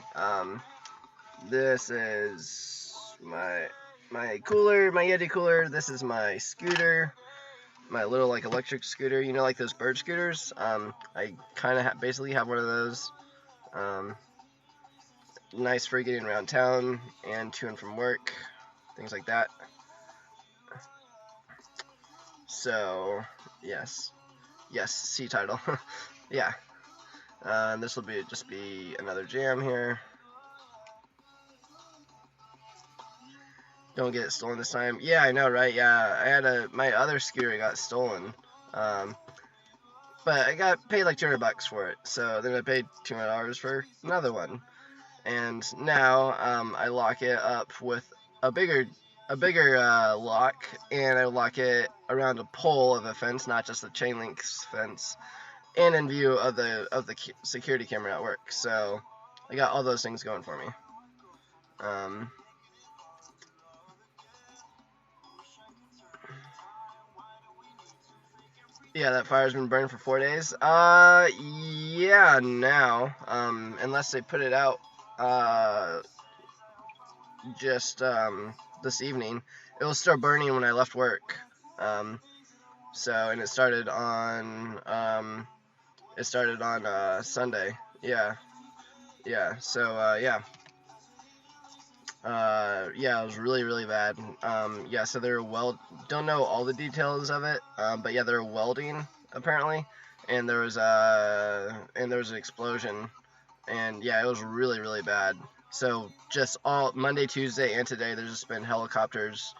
This is my cooler, my Yeti cooler. This is my scooter, my little like electric scooter. You know, like those bird scooters. I kind of basically have one of those. Nice for getting around town and to and from work, things like that. So yes, C title. Yeah. This will just be another jam here. Don't get it stolen this time. Yeah, I know, right? Yeah, I had my other scooter got stolen, but I got paid like $200 for it. So then I paid $200 for another one, and now I lock it up with a bigger lock, and I lock it around a pole of a fence, not just the chain link fence, and in view of the security camera at work. So I got all those things going for me. Yeah, that fire's been burning for 4 days. Yeah, now, unless they put it out, just, this evening, it will start burning when I left work. So, and it started on, Sunday. Yeah. Yeah, so, yeah. Yeah, it was really, really bad. Yeah, so they're don't know all the details of it, but yeah, they're welding apparently, and there was an explosion, and yeah, it was really, really bad. So just all Monday, Tuesday, and today, there's just been helicopters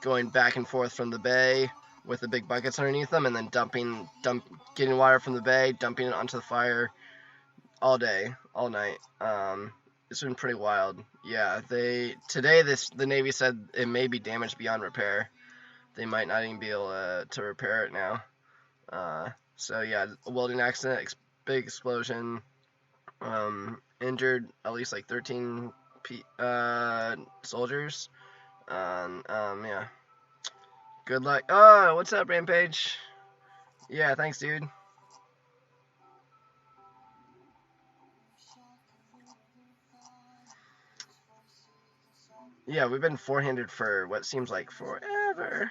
going back and forth from the bay with the big buckets underneath them, and then getting water from the bay, dumping it onto the fire all day, all night. It's been pretty wild. Yeah, the Navy said it may be damaged beyond repair. They might not even be able to repair it now. So yeah, a welding accident, big explosion, injured at least like 13 soldiers. Yeah. Good luck. Oh, what's up, Rampage? Yeah, thanks, dude. Yeah, we've been four-handed for what seems like forever.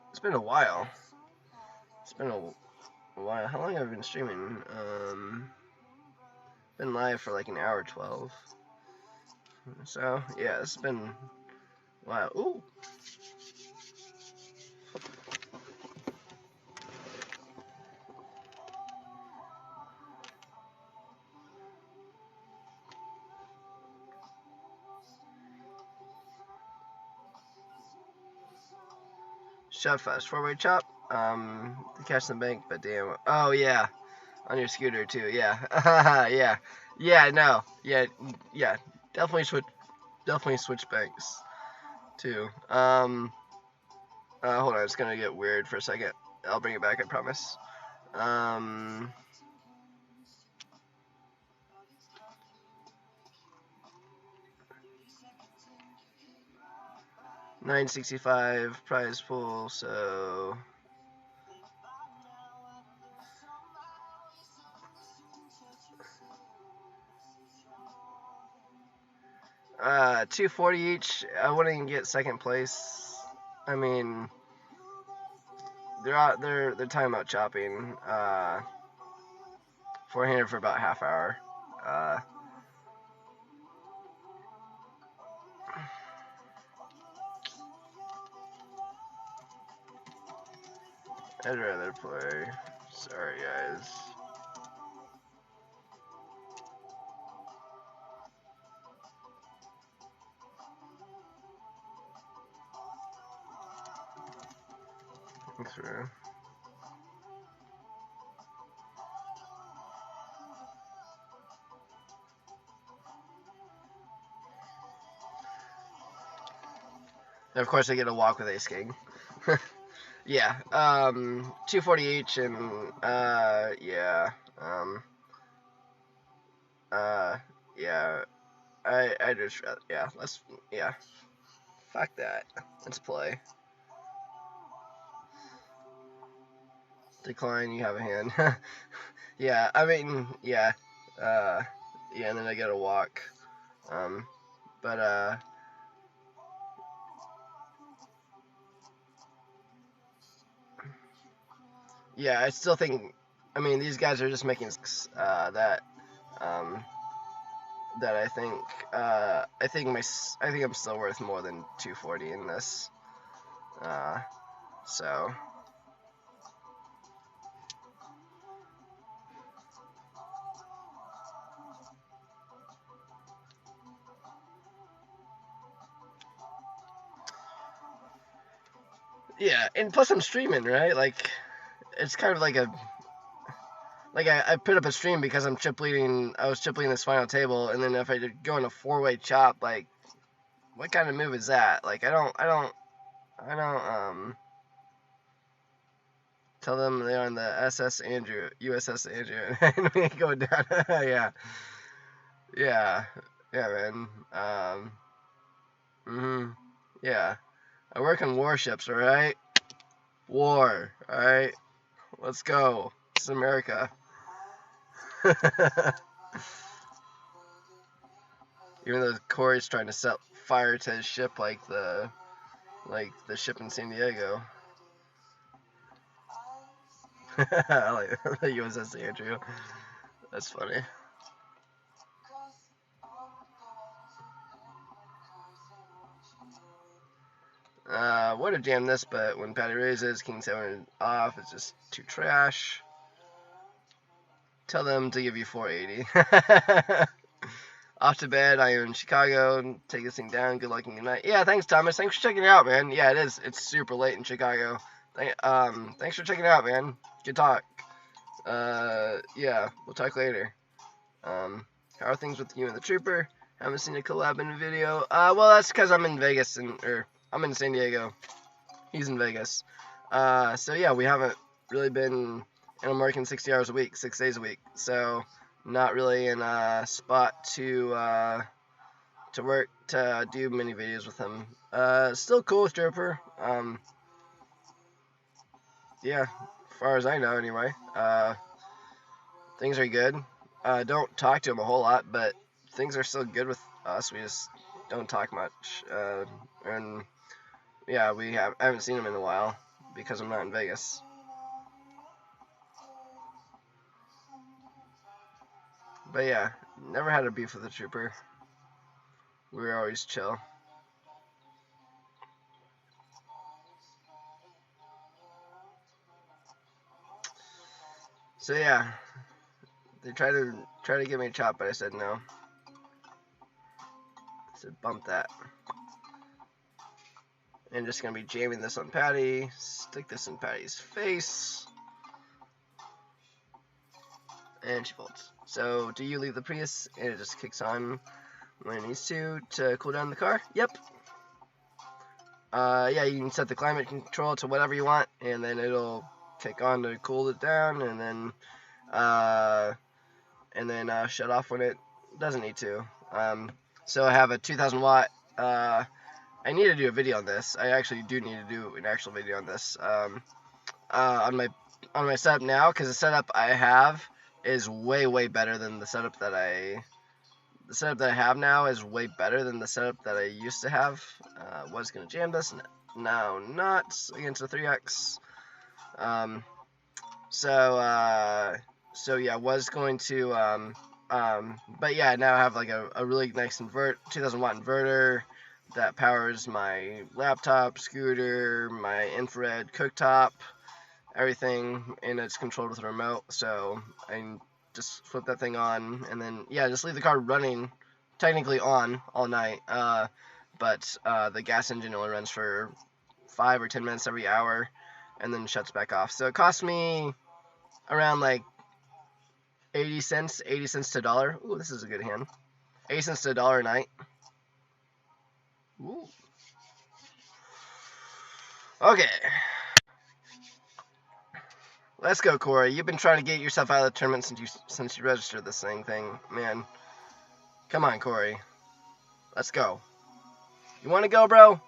It's been a while. It's been a while. How long have I been streaming? Been live for like an hour 12. So yeah, it's been wow. Ooh. Shove fast forward chop. To catch the bank, but damn. Oh yeah, on your scooter too. Yeah. Yeah. No. Yeah. Definitely switch banks too. Hold on, it's gonna get weird for a second. I'll bring it back, I promise. 965 prize pool, so 240 each. I wouldn't even get second place. I mean, they're talking about chopping. 400 for about half hour. I'd rather play. Sorry, guys. Through. And of course, I get a walk with Ace King. Yeah, 240 each, and yeah, yeah. I just fuck that. Let's play. Decline, you have a hand. Yeah, I mean, yeah, and then I get a walk. But yeah, I still think, I mean, these guys are just making that I think I'm still worth more than 240 in this. So yeah, and plus I'm streaming, right? Like, it's kind of like I put up a stream because I'm chipleading. I was chipleading this final table, and then if I go in a 4-way chop, like, what kind of move is that? Like, I don't tell them they're on the USS Andrew, and we go down. Yeah, man. Yeah. I work on warships, all right. War, all right. Let's go. It's America. Even though Corey's trying to set fire to his ship like the ship in San Diego. I like the USS Andrew. That's funny. Would have jammed this, but when Patty raises, King 7 off, it's just too trash. Tell them to give you 480. off to bed. I am in Chicago. Take this thing down. Good luck and good night. Yeah, thanks, Thomas. Thanks for checking it out, man. Yeah, it is. It's super late in Chicago. Thanks for checking it out, man. Good talk. Yeah, we'll talk later. How are things with you and the Trooper? Haven't seen a collab in a video. Well, that's because I'm in Vegas, or I'm in San Diego. He's in Vegas. So yeah, we haven't really been, and I'm working 60 hours a week, 6 days a week. So not really in a spot to work, to do many videos with him. Still cool with Trooper. Yeah, as far as I know anyway. Things are good. Don't talk to him a whole lot, but things are still good with us. We just don't talk much. And yeah, I haven't seen him in a while because I'm not in Vegas. But yeah, never had a beef with the Trooper. We were always chill. So yeah, they tried to get me a chop, but I said no. I said bump that. And just gonna be jamming this on Patty. Stick this in Patty's face. And she folds. So, do you leave the Prius and it just kicks on when it needs to cool down the car? Yep. Yeah, you can set the climate control to whatever you want, and then it'll kick on to cool it down, and then shut off when it doesn't need to. So I have a 2,000 watt. I need to do a video on this. I actually do need to do an actual video on this. On my setup now, because the setup I have is way better than the setup that I have now is way better than the setup that I used to have. Was gonna jam this, now not against a 3X. So yeah, was going to but yeah, now I have like a really nice 2,000 watt inverter that powers my laptop, scooter, my infrared cooktop, everything, and it's controlled with a remote. So I just flip that thing on, and then yeah, just leave the car running, technically on all night. But the gas engine only runs for 5 or 10 minutes every hour, and then shuts back off. So it costs me around like 80 cents to $1. Ooh, this is a good hand. 80 cents to $1 a night. Ooh. Okay. Let's go, Corey. You've been trying to get yourself out of the tournament since you registered this thing, man. Come on, Corey. Let's go. You want to go, bro?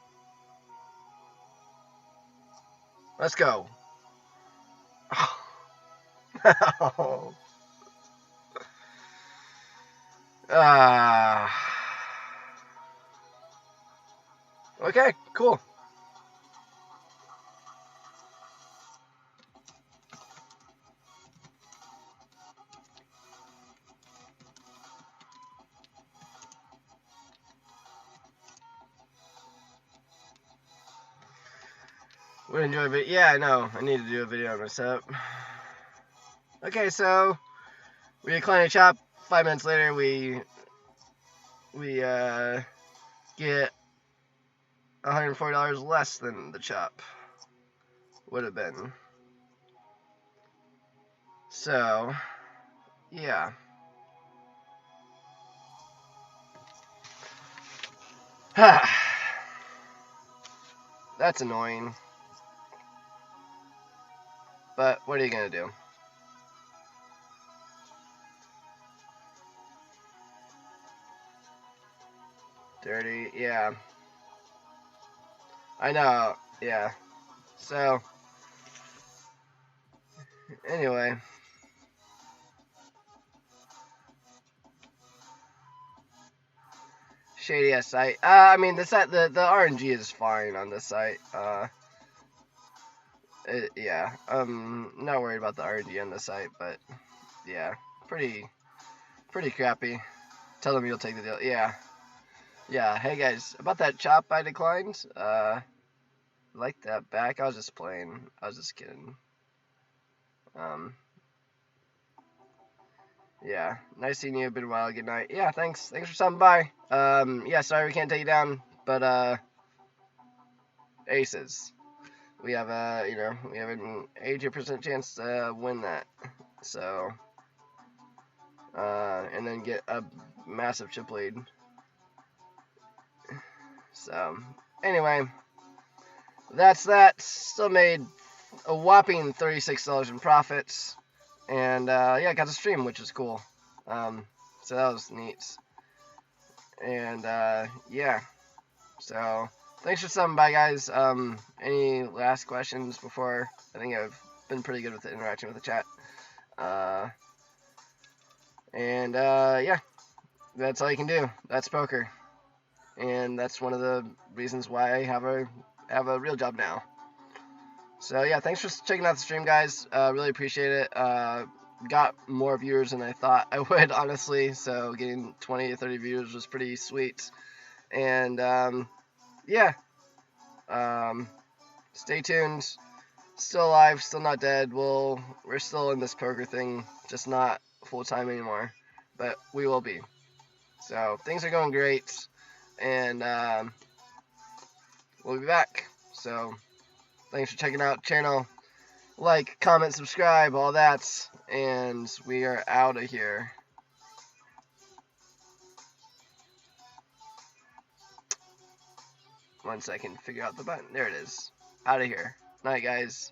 Let's go. Oh. Okay, cool. Would enjoy a video. Yeah, I know. I need to do a video on my setup. Okay, so we decline a chop. 5 minutes later, we get $140 less than the chop would have been. So, yeah. That's annoying. But what are you gonna do? Dirty, yeah. I know, yeah. So, anyway. Shady ass site. I mean, the RNG is fine on this site. Yeah. Not worried about the RNG on this site, but yeah, pretty crappy. Tell them you'll take the deal. Yeah. Yeah. Hey guys, about that chop I declined. Like that back. I was just playing. I was just kidding. Yeah, nice seeing you. Been a while. Good night. Yeah, thanks for stopping by. Yeah, sorry we can't take you down, but aces. We have we have an 80% chance to win that. So, and then get a massive chip lead. So, anyway, that's that. Still made a whopping $36 in profits, and yeah, got to stream, which is cool. So that was neat. And yeah, so thanks for stopping by, guys. Any last questions before? I think I've been pretty good with the interaction with the chat. And yeah, that's all you can do. That's poker, and that's one of the reasons why I have a real job now. So yeah, thanks for checking out the stream, guys. Really appreciate it. Got more viewers than I thought I would, honestly. So getting 20 to 30 viewers was pretty sweet. And yeah, stay tuned. Still alive, still not dead. We're still in this poker thing, just not full time anymore, but we will be. So things are going great, and we'll be back. So thanks for checking out the channel. Like, comment, subscribe, all that, and we are out of here. One second, figure out the button. There it is. Out of here. Night, guys.